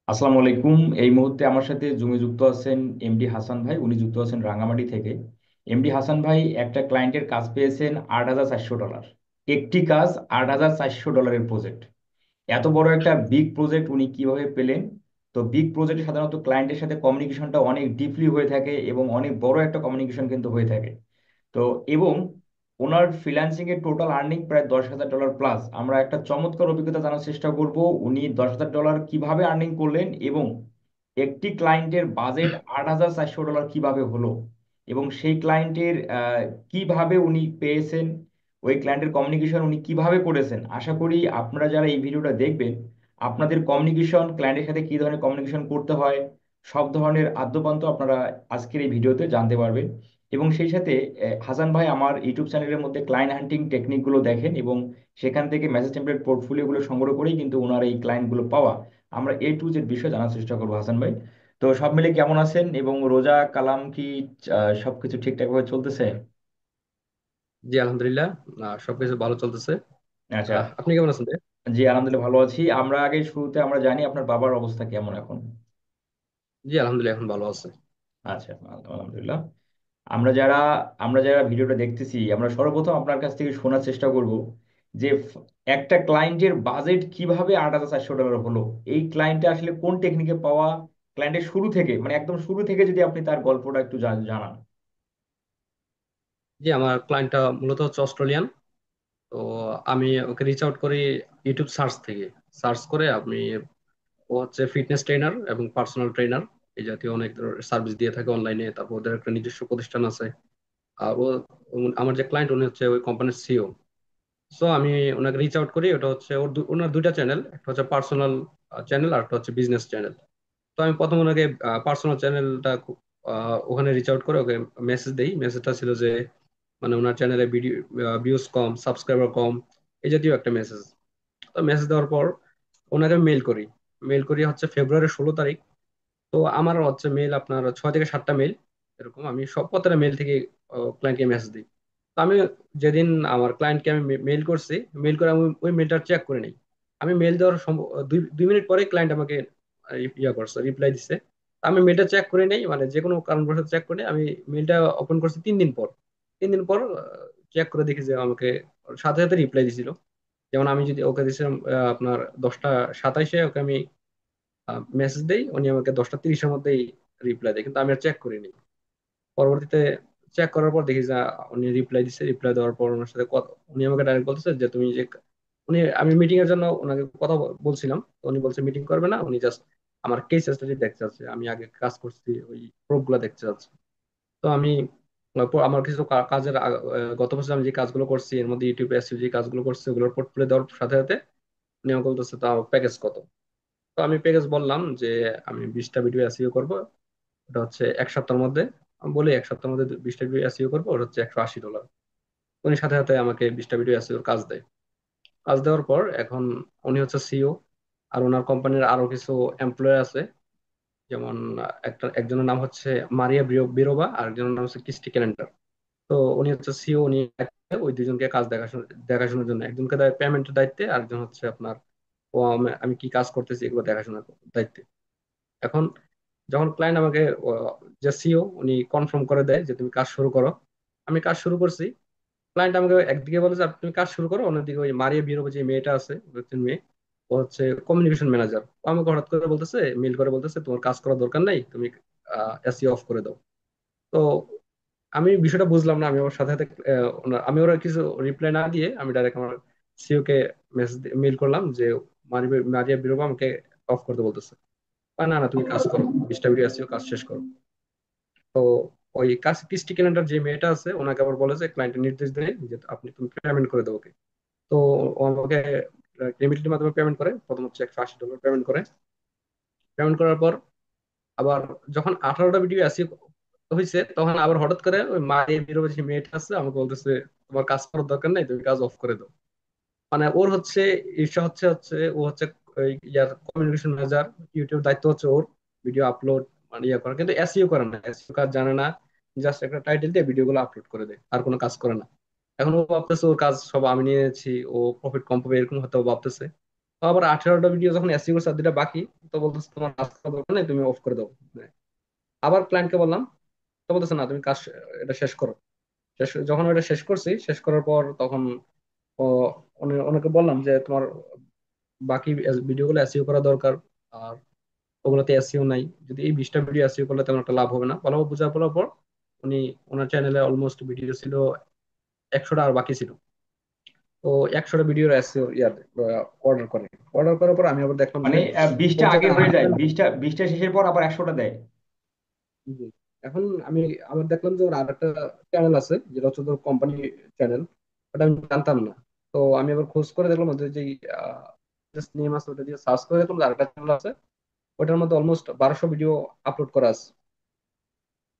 আসসালামু আলাইকুম। এই মুহূর্তে আমার সাথে জুমে যুক্ত আছেন এমডি হাসান ভাই। উনি যুক্ত আছেন রাঙামাটি থেকে। এমডি হাসান ভাই একটা ক্লায়েন্টের কাজ পেয়েছেন $8,400। একটি কাজ $8,400 প্রজেক্ট। এত বড় একটা বিগ প্রজেক্ট উনি কিভাবে পেলেন? তো বিগ প্রজেক্টে সাধারণত ক্লায়েন্টের সাথে কমিউনিকেশনটা অনেক ডিপলি হয়ে থাকে এবং অনেক বড় একটা কমিউনিকেশন কিন্তু হয়ে থাকে। তো এবং ওনার ফ্রিল্যান্সিং এর টোটাল আর্নিং প্রায় $10,000 প্লাস। আমরা একটা চমৎকার অভিজ্ঞতা জানার চেষ্টা করব উনি $10,000 কিভাবে আর্নিং করলেন এবং একটি ক্লায়েন্টের বাজেট $8,400 কিভাবে হলো এবং সেই ক্লায়েন্টের কিভাবে উনি পেয়েছেন, ওই ক্লায়েন্টের কমিউনিকেশন উনি কিভাবে করেছেন। আশা করি আপনারা যারা এই ভিডিওটা দেখবেন আপনাদের কমিউনিকেশন, ক্লায়েন্টের সাথে কি ধরনের কমিউনিকেশন করতে হয়, সব ধরনের আদ্যোপান্ত আপনারা আজকের এই ভিডিওতে জানতে পারবেন। এবং সেই সাথে হাসান ভাই আমার ইউটিউব চ্যানেলের মধ্যে ক্লায়েন্ট হান্টিং টেকনিকগুলো দেখেন এবং সেখান থেকে মেসেজ টেমপ্লেট পোর্টফোলিওগুলো সংগ্রহ করেই কিন্তু ওনার এই ক্লায়েন্টগুলো পাওয়া। আমরা A to Z বিষয় জানার চেষ্টা করবো হাসান ভাই। তো সব মিলে কেমন আছেন এবং রোজা কালাম কি সবকিছু ঠিকঠাক ভাবে চলতেছে? জি আলহামদুলিল্লাহ। সবকিছু ভালো চলতেছে। আচ্ছা। আপনি কেমন আছেন ভাই? জি আলহামদুলিল্লাহ ভালো আছি। আমরা আগে শুরুতে আমরা জানি আপনার বাবার অবস্থা কেমন এখন। জি আলহামদুলিল্লাহ এখন ভালো আছে। আচ্ছা, আলহামদুলিল্লাহ। আমরা যারা আমরা যারা ভিডিওটা দেখতেছি আমরা সর্বপ্রথম আপনার কাছ থেকে শোনার চেষ্টা করব যে একটা ক্লায়েন্টের বাজেট কিভাবে $8,400 হলো। এই ক্লায়েন্টটা আসলে কোন টেকনিকে পাওয়া, ক্লায়েন্টের শুরু থেকে মানে একদম শুরু থেকে যদি আপনি তার গল্পটা একটু জানান। জি আমার ক্লায়েন্টটা মূলত হচ্ছে অস্ট্রেলিয়ান। তো আমি ওকে রিচ আউট করি ইউটিউব সার্চ থেকে। সার্চ করে আমি, ও হচ্ছে ফিটনেস ট্রেনার এবং পার্সোনাল ট্রেনার, এই জাতীয় অনেক সার্ভিস দিয়ে থাকে অনলাইনে। তারপর ওদের একটা নিজস্ব প্রতিষ্ঠান আছে। আর আমার যে ক্লায়েন্ট উনি হচ্ছে ওই কোম্পানির সিও। সো আমি ওনাকে রিচ আউট করি। ওটা হচ্ছে ওনার দুইটা চ্যানেল, একটা হচ্ছে পার্সোনাল চ্যানেল আর একটা হচ্ছে বিজনেস চ্যানেল। তো আমি প্রথম ওনাকে পার্সোনাল চ্যানেলটা ওখানে রিচ আউট করে ওকে মেসেজ দেই। মেসেজটা ছিল যে মানে ওনার চ্যানেলে ভিডিও ভিউজ কম, সাবস্ক্রাইবার কম, এই জাতীয় একটা মেসেজ। তো মেসেজ দেওয়ার পর ওনাকে মেল করি। মেল করি হচ্ছে ফেব্রুয়ারি 16 তারিখ। তো আমার হচ্ছে মেল আপনার 6 থেকে 7টা মেল, এরকম আমি সব প্রত্যেকটা মেল থেকে ক্লায়েন্টকে মেসেজ দিই। তো আমি যেদিন আমার ক্লায়েন্টকে আমি মেল করছি, মেল করে আমি ওই মেলটা চেক করে নিই। আমি মেল দেওয়ার 2 মিনিট পরে ক্লায়েন্ট আমাকে ইয়া করছে, রিপ্লাই দিছে। তো আমি মেলটা চেক করে নেই, মানে যে কোনো কারণবশত চেক করে নেই। আমি মেলটা ওপেন করছি 3 দিন পর। 3 দিন পর চেক করে দেখি যে আমাকে সাথে সাথে রিপ্লাই দিছিল। যেমন আমি যদি ওকে দিয়েছিলাম আপনার 10টা 27-এ ওকে আমি মেসেজ দেই, উনি আমাকে 10টা 30-এর মধ্যেই রিপ্লাই দেয়, কিন্তু আমি আর চেক করিনি। পরবর্তীতে চেক করার পর দেখি যে উনি রিপ্লাই দিচ্ছে। রিপ্লাই দেওয়ার পর ওনার সাথে কথা, উনি আমাকে ডাইরেক্ট বলতেছে যে তুমি যে আমি মিটিং এর জন্য ওনাকে কথা বলছিলাম। তো উনি বলছে মিটিং করবে না, উনি জাস্ট আমার কেস স্টাডি দেখতে চাচ্ছে, আমি আগে কাজ করছি ওই প্রুফ গুলা দেখতে চাচ্ছে। তো আমি আমার কিছু কাজের গত বছর আমি যে কাজগুলো করছি এর মধ্যে ইউটিউবে এসে যে কাজগুলো করছি ওগুলোর পোর্টফোলিও দেওয়ার সাথে সাথে উনি আমাকে বলতেছে তাও প্যাকেজ কত। তো আমি প্যাকেজ বললাম যে আমি 20টা ভিডিও এসইও করবো, ওটা হচ্ছে 1 সপ্তাহের মধ্যে। আমি বলি 1 সপ্তাহের মধ্যে 20টা ভিডিও এসইও করবো, ওটা হচ্ছে $180। উনি সাথে সাথে আমাকে 20টা ভিডিও এসইওর কাজ দেয়। কাজ দেওয়ার পর এখন উনি হচ্ছে সিও। আর ওনার কোম্পানির আরো কিছু এমপ্লয় আছে। যেমন একজনের নাম হচ্ছে মারিয়া বিরোবা আর একজনের নাম হচ্ছে ক্রিস্টি ক্যালেন্ডার। তো উনি হচ্ছে সিও। উনি ওই দুজনকে কাজ দেখাশোনার জন্য, একজনকে দেয় পেমেন্টের দায়িত্বে, আরেকজন হচ্ছে আপনার ও আমি কি কাজ করতেছি এগুলো দেখাশোনার দায়িত্বে। এখন যখন ক্লায়েন্ট আমাকে যে সিও উনি কনফার্ম করে দেয় যে তুমি কাজ শুরু করো, আমি কাজ শুরু করছি। ক্লায়েন্ট আমাকে একদিকে বলে যে তুমি কাজ শুরু করো, অন্যদিকে ওই মারিয়া বিয়ের যে মেয়েটা আছে, একজন মেয়ে, ও হচ্ছে কমিউনিকেশন ম্যানেজার। ও আমাকে হঠাৎ করে বলতেছে, মেল করে বলতেছে তোমার কাজ করার দরকার নাই, তুমি এসি অফ করে দাও। তো আমি বিষয়টা বুঝলাম না। আমি ওর সাথে সাথে আমি ওরা কিছু রিপ্লাই না দিয়ে আমি ডাইরেক্ট আমার সিও কে মেসেজ মেল করলাম যে মারিয়া বিরোবা আমাকে অফ করতে বলতেছে। না না তুমি কাজ করো, 20টা ভিডিও আসছে, কাজ শেষ করো। তো ওই কাজ কৃষ্টি ক্যালেন্ডার যে মেয়েটা আছে ওনাকে আবার বলে যে ক্লায়েন্টের নির্দেশ দেয় যে তুমি পেমেন্ট করে দেবো ওকে। তো ও আমাকে রেমিটের মাধ্যমে পেমেন্ট করে, প্রথম হচ্ছে $180 পেমেন্ট করে। পেমেন্ট করার পর আবার যখন 18টা ভিডিও আসি হয়েছে, তখন আবার হঠাৎ করে ওই মায়ের বিরোধী যে মেয়েটা আছে আমাকে বলতেছে তোমার কাজ করার দরকার নাই, তুমি কাজ অফ করে দাও। মানে ওর হচ্ছে ঈর্ষা হচ্ছে হচ্ছে ও হচ্ছে ওই ইয়ার কমিউনিকেশন ম্যানেজার, ইউটিউব দায়িত্ব হচ্ছে ওর ভিডিও আপলোড মানে ইয়ে করা, কিন্তু এসইও করে না, এসইও কাজ জানে না। জাস্ট একটা টাইটেল দিয়ে ভিডিও গুলো আপলোড করে দেয়, আর কোনো কাজ করে না। এখন ও ভাবতেছে ওর কাজ সব আমি নিয়েছি, ও প্রফিট কম পাবে এরকম হয়তো ও ভাবতেছে। তো তো আবার 18টা ভিডিও যখন এসিও করছে আর দুইটা বাকি, তো বলতেছে তোমার কাজ করার দরকার নেই, তুমি অফ করে দাও। মানে আবার ক্লায়েন্টকে বললাম, তো বলতেছে না তুমি কাজ এটা শেষ করো। যখন ওটা শেষ করছি, শেষ করার পর তখন ও ওনাকে বললাম যে তোমার বাকি ভিডিওগুলো এসইও করা দরকার, আর ওগুলোতে এসইও নাই। যদি এই 20টা ভিডিও এসইও করলে তেমন একটা লাভ হবে না। ভালোভাবে বোঝা পড়ার পর উনি, ওনার চ্যানেলে অলমোস্ট ভিডিও ছিল 100টা আর বাকি ছিল। তো 100টা ভিডিওর এসইও ইয়ার অর্ডার করে। অর্ডার করার পর আমি আবার দেখলাম যে মানে 20টা ওর যে আগে হয়ে যায়, 8টা, 20টা শেষের পর আবার 100টা দেয়? জি। এখন আমি আবার দেখলাম যে ওর আরেকটা চ্যানেল আছে যেটা হচ্ছে তোর কোম্পানি চ্যানেল, ওটা আমি জানতাম না। তো আমি আবার খোঁজ করে দেখলাম ওদের যে নেম আছে, ওটা দিয়ে সার্চ করে দেখলাম যে আরেকটা চ্যানেল আছে, ওটার মধ্যে অলমোস্ট 1200 ভিডিও আপলোড করা আছে।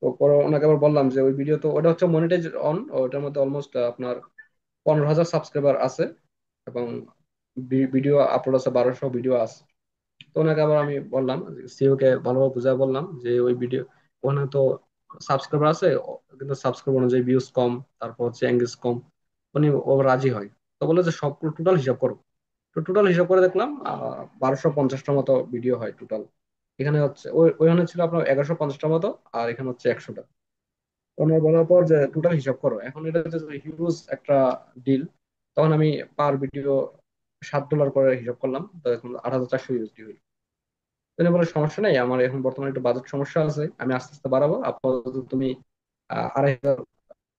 তো পরে ওনাকে আবার বললাম যে ওই ভিডিও তো ওটা হচ্ছে মনিটাইজ অন, ওটার মধ্যে অলমোস্ট আপনার 15,000 সাবস্ক্রাইবার আছে, এবং ভিডিও আপলোড আছে 1200 ভিডিও আছে। তো ওনাকে আবার আমি বললাম, সিইও কে ভালোভাবে বুঝায় বললাম যে ওই ভিডিও, ওখানে তো সাবস্ক্রাইবার আছে কিন্তু সাবস্ক্রাইবার অনুযায়ী ভিউজ কম, তারপর হচ্ছে এঙ্গেজ কম। উনি ও রাজি হয়। তো বললো যে সব টোটাল হিসাব করো। তো টোটাল হিসাব করে দেখলাম 1250টার মতো ভিডিও হয় টোটাল। এখানে হচ্ছে ওইখানে ছিল আপনার 1150টার মতো, আর এখানে হচ্ছে 100টা। ওনার বলার পর যে টোটাল হিসাব করো, এখন এটা হচ্ছে হিউজ একটা ডিল। তখন আমি পার ভিডিও $7 করে হিসাব করলাম, তো এখন 8,400 ইউএসডি হইল। তিনি বলে সমস্যা নেই, আমার এখন বর্তমানে একটু বাজেট সমস্যা আছে, আমি আস্তে আস্তে বাড়াবো, আপাতত তুমি 2,500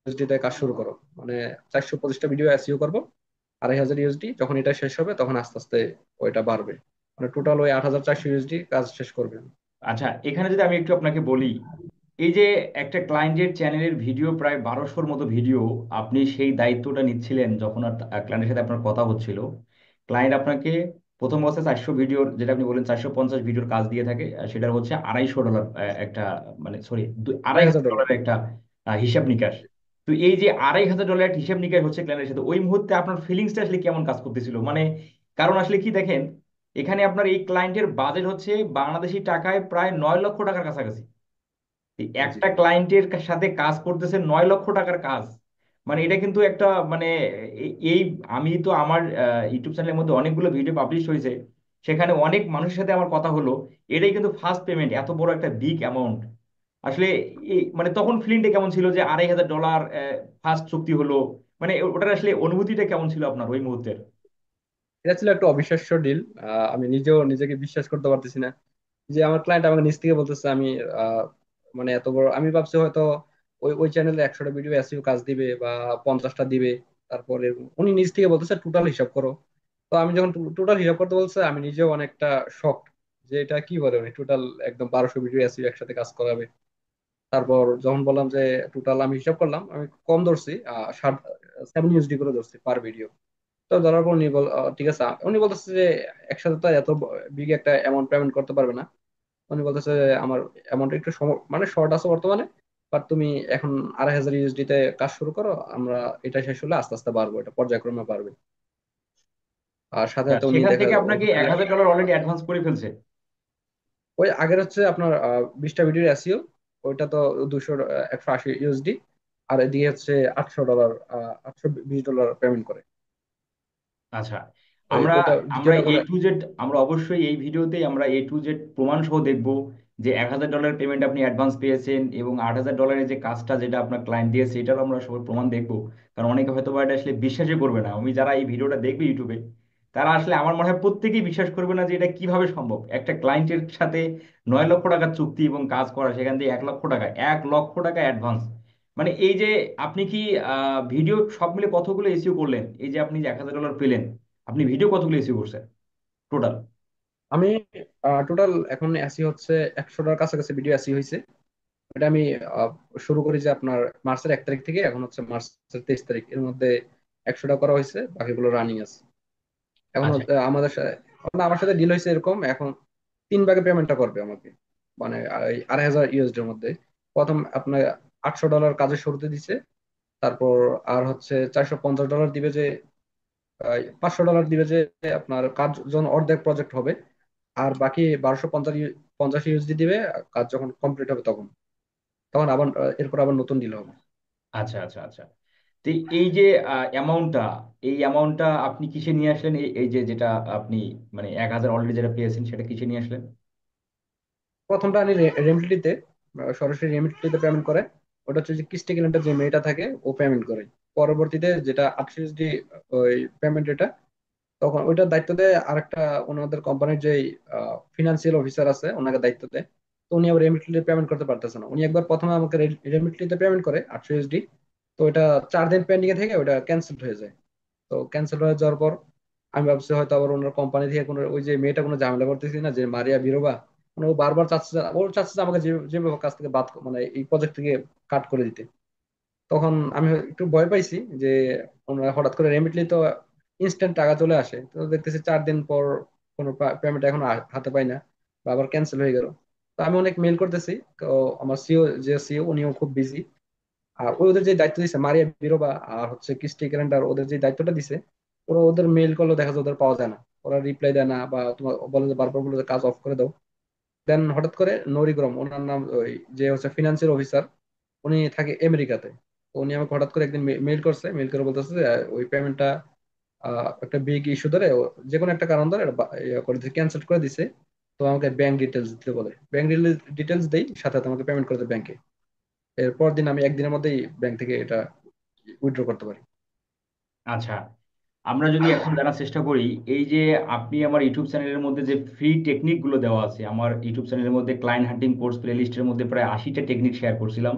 ইউএসডি তে কাজ শুরু করো। মানে 425টা ভিডিও এসইও করবো, 2,500 ইউএসডি, যখন এটা শেষ হবে তখন আস্তে আস্তে ওইটা বাড়বে। মানে টোটাল ওই 8,400 ইউএসডি কাজ শেষ করবে। আচ্ছা, এখানে যদি আমি একটু আপনাকে বলি, এই যে একটা ক্লায়েন্টের চ্যানেলের ভিডিও প্রায় 1200-র মতো ভিডিও, আপনি সেই দায়িত্বটা নিচ্ছিলেন যখন আর ক্লায়েন্টের সাথে আপনার কথা হচ্ছিল। ক্লায়েন্ট আপনাকে প্রথম অবস্থায় 400 ভিডিওর, যেটা আপনি বলেন 450 ভিডিওর কাজ দিয়ে থাকে, সেটা হচ্ছে $250 একটা, মানে সরি, আড়াই আড়াই হাজার হাজার ডলার ডলারের একটা হিসাব নিকাশ। তো এই যে $250 একটা হিসাব নিকাশ হচ্ছে ক্লায়েন্টের সাথে, ওই মুহূর্তে আপনার ফিলিংসটা আসলে কেমন কাজ করতেছিল? মানে কারণ আসলে কি দেখেন, এখানে আপনার এই ক্লায়েন্টের বাজেট হচ্ছে বাংলাদেশি টাকায় প্রায় 9 লক্ষ টাকার কাছাকাছি। এই জি। একটা ক্লায়েন্টের সাথে কাজ করতেছে 9 লক্ষ টাকার কাজ। মানে এটা কিন্তু একটা, মানে এই আমি তো আমার ইউটিউব চ্যানেলের মধ্যে অনেকগুলো ভিডিও পাবলিশ হয়েছে, সেখানে অনেক মানুষের সাথে আমার কথা হলো। এটাই কিন্তু ফার্স্ট পেমেন্ট, এত বড় একটা বিগ অ্যামাউন্ট। আসলে মানে তখন ফিলিংটা কেমন ছিল যে $2,500 ফার্স্ট চুক্তি হলো? মানে ওটার আসলে অনুভূতিটা কেমন ছিল আপনার ওই মুহূর্তের? এটা ছিল একটা অবিশ্বাস্য ডিল। আমি নিজেও নিজেকে বিশ্বাস করতে পারতেছি না যে আমার ক্লায়েন্ট আমাকে নিজ থেকে বলতেছে আমি আহ, মানে এত বড়। আমি ভাবছি হয়তো ওই ওই চ্যানেলে 100টা ভিডিও এসইও কাজ দিবে বা 50টা দিবে। তারপরে উনি নিজ থেকে বলতেছে টোটাল হিসাব করো। তো আমি যখন টোটাল হিসাব করতে বলছে, আমি নিজেও অনেকটা শক যে এটা কি বলে উনি টোটাল একদম 1200 ভিডিও এসইও একসাথে কাজ করাবে। তারপর যখন বললাম যে টোটাল আমি হিসাব করলাম, আমি কম ধরছি, 7 ইউএসডি করে ধরছি পার ভিডিও। তো ধরার পর উনি ঠিক আছে, উনি বলতেছে যে একসাথে তো এত বিগ একটা অ্যামাউন্ট পেমেন্ট করতে পারবে না। উনি বলতেছে যে আমার অ্যামাউন্ট একটু মানে শর্ট আছে বর্তমানে, বাট তুমি এখন 2,500 ইউএসডি তে কাজ শুরু করো, আমরা এটা শেষ হলে আস্তে আস্তে বাড়বো, এটা পর্যায়ক্রমে বাড়বে। আর সাথে সাথে উনি সেখান দেখা থেকে আপনাকে ওখানে 1,000 ডলার অলরেডি অ্যাডভান্স করে ফেলছে? ওই আগের হচ্ছে আপনার 20টা ভিডিওর এসইও, ওইটা তো 180 ইউএসডি, আর এদিকে হচ্ছে $800, $820 পেমেন্ট করে। আচ্ছা, আমরা ওইটা আমরা দ্বিতীয়টা এ করে। টু জেড, আমরা অবশ্যই এই ভিডিওতেই আমরা এ টু জেড প্রমাণ সহ দেখব যে $1,000 পেমেন্ট আপনি অ্যাডভান্স পেয়েছেন, এবং $8,000 যে কাজটা যেটা আপনার ক্লায়েন্ট দিয়েছে এটারও আমরা সবাই প্রমাণ দেখব। কারণ অনেকে হয়তো বা এটা আসলে বিশ্বাসই করবে না। আমি যারা এই ভিডিওটা দেখবে ইউটিউবে, তারা আসলে আমার মনে হয় প্রত্যেকেই বিশ্বাস করবে না যে এটা কিভাবে সম্ভব, একটা ক্লায়েন্টের সাথে 9 লক্ষ টাকার চুক্তি এবং কাজ করা, সেখান থেকে 1 লক্ষ টাকা, 1 লক্ষ টাকা অ্যাডভান্স। মানে এই যে আপনি কি ভিডিও সব মিলে কতগুলো এসইও করলেন? এই যে আপনি যে $1,000 পেলেন, আপনি ভিডিও কতগুলো এসিও করছেন টোটাল? আমি টোটাল এখন এসি হচ্ছে 100টার কাছাকাছি ভিডিও এসি হয়েছে। এটা আমি আহ, শুরু করি যে আপনার মার্চের 1 তারিখ থেকে, এখন হচ্ছে মার্চের 23 তারিখ, এর মধ্যে 100টা করা হয়েছে, বাকিগুলো রানিং আছে। এখন আচ্ছা, আমাদের এখন আমার সাথে ডিল হয়েছে এরকম, এখন 3 ভাগে পেমেন্টটা করবে আমাকে। মানে 2,500 ইউএসডির মধ্যে প্রথম আপনার $800 কাজের শুরুতে দিছে। তারপর আর হচ্ছে $450 দিবে যে, $500 দিবে যে আপনার কাজ যখন অর্ধেক প্রজেক্ট হবে। আর বাকি 1,250 ইউএসডি দিবে কাজ যখন কমপ্লিট হবে তখন। তখন আবার এরপর আবার নতুন ডিল হবে। আচ্ছা, আচ্ছা, আচ্ছা। তো এই যে অ্যামাউন্টটা, এই অ্যামাউন্টটা আপনি কিসে নিয়ে আসলেন? এই এই যে যেটা আপনি মানে 1,000 অলরেডি যেটা পেয়েছেন সেটা কিসে নিয়ে আসলেন? প্রথমটা আমি রেমিটলিতে, সরাসরি রেমিটলিতে পেমেন্ট করে। ওটা হচ্ছে যে কিস্টি ক্যালেন্ডার যে মেয়েটা থাকে ও পেমেন্ট করে। পরবর্তীতে যেটা 38 ডি ওই পেমেন্ট, এটা তখন ওইটার দায়িত্ব দেয় আরেকটা, ওনাদের কোম্পানির যে ফিনান্সিয়াল অফিসার আছে ওনাকে দায়িত্ব দেয়। তো উনি আবার রেমিটলিতে পেমেন্ট করতে পারতেছে না, উনি একবার প্রথমে আমাকে রেমিটলিতে পেমেন্ট করে 38 ডি। তো এটা 4 দিন পেন্ডিং এ থেকে ওটা ক্যান্সেল হয়ে যায়। তো ক্যান্সেল হয়ে যাওয়ার পর আমি ভাবছি হয়তো আবার ওনার কোম্পানি থেকে কোনো ওই যে মেয়েটা কোনো ঝামেলা করতেছি না, যে মারিয়া বিরোবা, মানে ও বারবার চাচ্ছে ওর চাচ্ছে যে আমাকে যেভাবে কাছ থেকে বাদ মানে এই প্রজেক্ট থেকে কাট করে দিতে। তখন আমি একটু ভয় পাইছি যে ওনারা হঠাৎ করে রেমিটলি তো ইনস্ট্যান্ট টাকা চলে আসে, তো দেখতেছি 4 দিন পর কোনো পেমেন্ট এখন হাতে পাই না, বা আবার ক্যান্সেল হয়ে গেল। তো আমি অনেক মেল করতেছি। তো আমার সিও, যে সিও উনিও খুব বিজি। আর ওদের যে দায়িত্ব দিছে মারিয়া বিরোবা আর হচ্ছে ক্রিস্টি ক্যালেন্ডার, ওদের যে দায়িত্বটা দিছে, ওরা ওদের মেল করলে দেখা যায় ওদের পাওয়া যায় না, ওরা রিপ্লাই দেয় না, বা তোমার বলে যে বারবার বলে যে কাজ অফ করে দাও। দেন হঠাৎ করে নরিগ্রম ওনার নাম, ওই যে হচ্ছে ফিনান্সিয়াল অফিসার, উনি থাকে আমেরিকাতে। তো উনি আমাকে হঠাৎ করে একদিন মেল করছে, মেল করে বলতেছে যে ওই পেমেন্টটা একটা বিগ ইস্যু ধরে যে কোনো একটা কারণ ধরে এটা করে দিছে, ক্যান্সেল করে দিছে। তো আমাকে ব্যাংক ডিটেলস দিতে বলে, ব্যাংক ডিটেলস দেই, সাথে সাথে আমাকে পেমেন্ট করতে ব্যাংকে। এরপর দিন আমি একদিনের মধ্যেই ব্যাংক থেকে এটা উইথড্র করতে পারি। আচ্ছা, আমরা যদি এখন জানার চেষ্টা করি, এই যে আপনি আমার ইউটিউব চ্যানেলের মধ্যে যে ফ্রি টেকনিকগুলো দেওয়া আছে, আমার ইউটিউব চ্যানেলের মধ্যে ক্লায়েন্ট হান্টিং কোর্স প্লেলিস্টের মধ্যে প্রায় 80টা টেকনিক শেয়ার করছিলাম।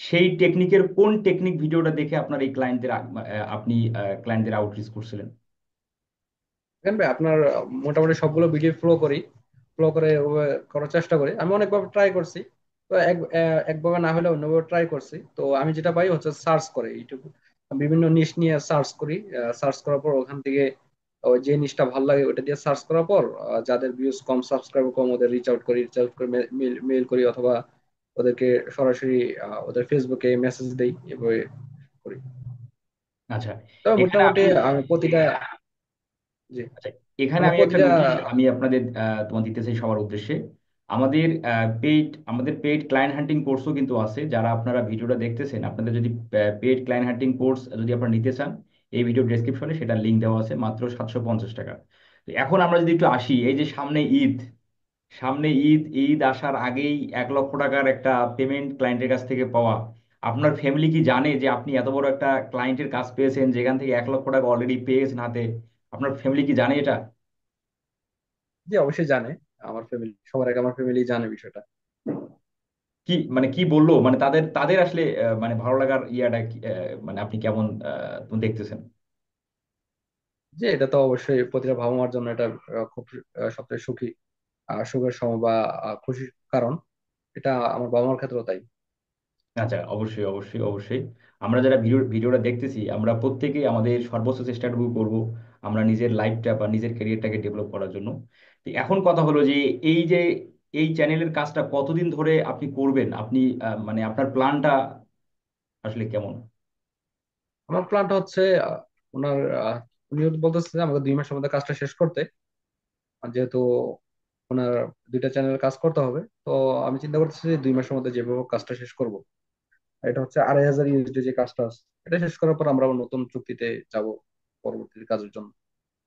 সেই টেকনিকের কোন টেকনিক ভিডিওটা দেখে আপনার এই ক্লায়েন্টদের আপনি ক্লায়েন্টদের আউটরিচ করছিলেন? দেখেন ভাই, আপনার মোটামুটি সবগুলো ভিডিও ফ্লো করে ওভাবে করার চেষ্টা করি। আমি অনেকভাবে ট্রাই করছি, তো একভাবে না হলে অন্যভাবে ট্রাই করছি। তো আমি যেটা পাই হচ্ছে সার্চ করে ইউটিউব, বিভিন্ন নিশ নিয়ে সার্চ করি। সার্চ করার পর ওখান থেকে ওই যে নিশটা ভালো লাগে ওটা দিয়ে সার্চ করার পর যাদের ভিউজ কম, সাবস্ক্রাইবার কম, ওদের রিচ আউট করে মেল করি, অথবা ওদেরকে সরাসরি ওদের ফেসবুকে মেসেজ দেই, এভাবে করি। আচ্ছা, তবে এখানে মোটামুটি আমি আমি প্রতিটা, জি, আচ্ছা, এখানে আমি আমি একটা প্রতিটা, নোটিশ আমি আপনাদের তোমার দিতে চাই সবার উদ্দেশ্যে। আমাদের পেইড ক্লায়েন্ট হান্টিং কোর্সও কিন্তু আছে। যারা আপনারা ভিডিওটা দেখতেছেন, আপনাদের যদি পেইড ক্লায়েন্ট হান্টিং কোর্স যদি আপনারা নিতে চান, এই ভিডিও ডেসক্রিপশনে সেটা লিঙ্ক দেওয়া আছে, মাত্র 750 টাকা। তো এখন আমরা যদি একটু আসি, এই যে সামনে ঈদ, ঈদ আসার আগেই 1 লক্ষ টাকার একটা পেমেন্ট ক্লায়েন্টের কাছ থেকে পাওয়া, আপনার ফ্যামিলি কি জানে যে আপনি এত বড় একটা ক্লায়েন্টের কাজ পেয়েছেন যেখান থেকে 1 লক্ষ টাকা অলরেডি পেয়ে গেছেন হাতে? আপনার ফ্যামিলি কি জানে এটা? জি অবশ্যই জানে। আমার ফ্যামিলি, সবার আগে আমার ফ্যামিলি জানে বিষয়টা। কি মানে কি বললো, মানে তাদের তাদের আসলে মানে ভালো লাগার ইয়াটা মানে আপনি কেমন তুমি দেখতেছেন? যে এটা তো অবশ্যই প্রতিটা বাবা মার জন্য এটা খুব সবচেয়ে সুখের সময় বা খুশির কারণ। এটা আমার বাবা মার ক্ষেত্রেও তাই। আচ্ছা, অবশ্যই অবশ্যই অবশ্যই। আমরা যারা ভিডিওটা দেখতেছি, আমরা প্রত্যেকেই আমাদের সর্বোচ্চ চেষ্টাটুকু করব আমরা নিজের লাইফটা বা নিজের ক্যারিয়ারটাকে ডেভেলপ করার জন্য। তো এখন কথা হলো যে এই যে এই চ্যানেলের কাজটা কতদিন ধরে আপনি করবেন? আপনি মানে আপনার প্ল্যানটা আসলে কেমন? আমার প্ল্যানটা হচ্ছে ওনার উনি বলতেছে যে আমাকে 2 মাসের মধ্যে কাজটা শেষ করতে। আর যেহেতু ওনার দুইটা চ্যানেলের কাজ করতে হবে, তো আমি চিন্তা করতেছি যে 2 মাসের মধ্যে যেভাবে হোক কাজটা শেষ করব। এটা হচ্ছে 2,500 ইউএসডি যে কাজটা আছে, এটা শেষ করার পর আমরা আবার নতুন চুক্তিতে যাব পরবর্তী কাজের জন্য।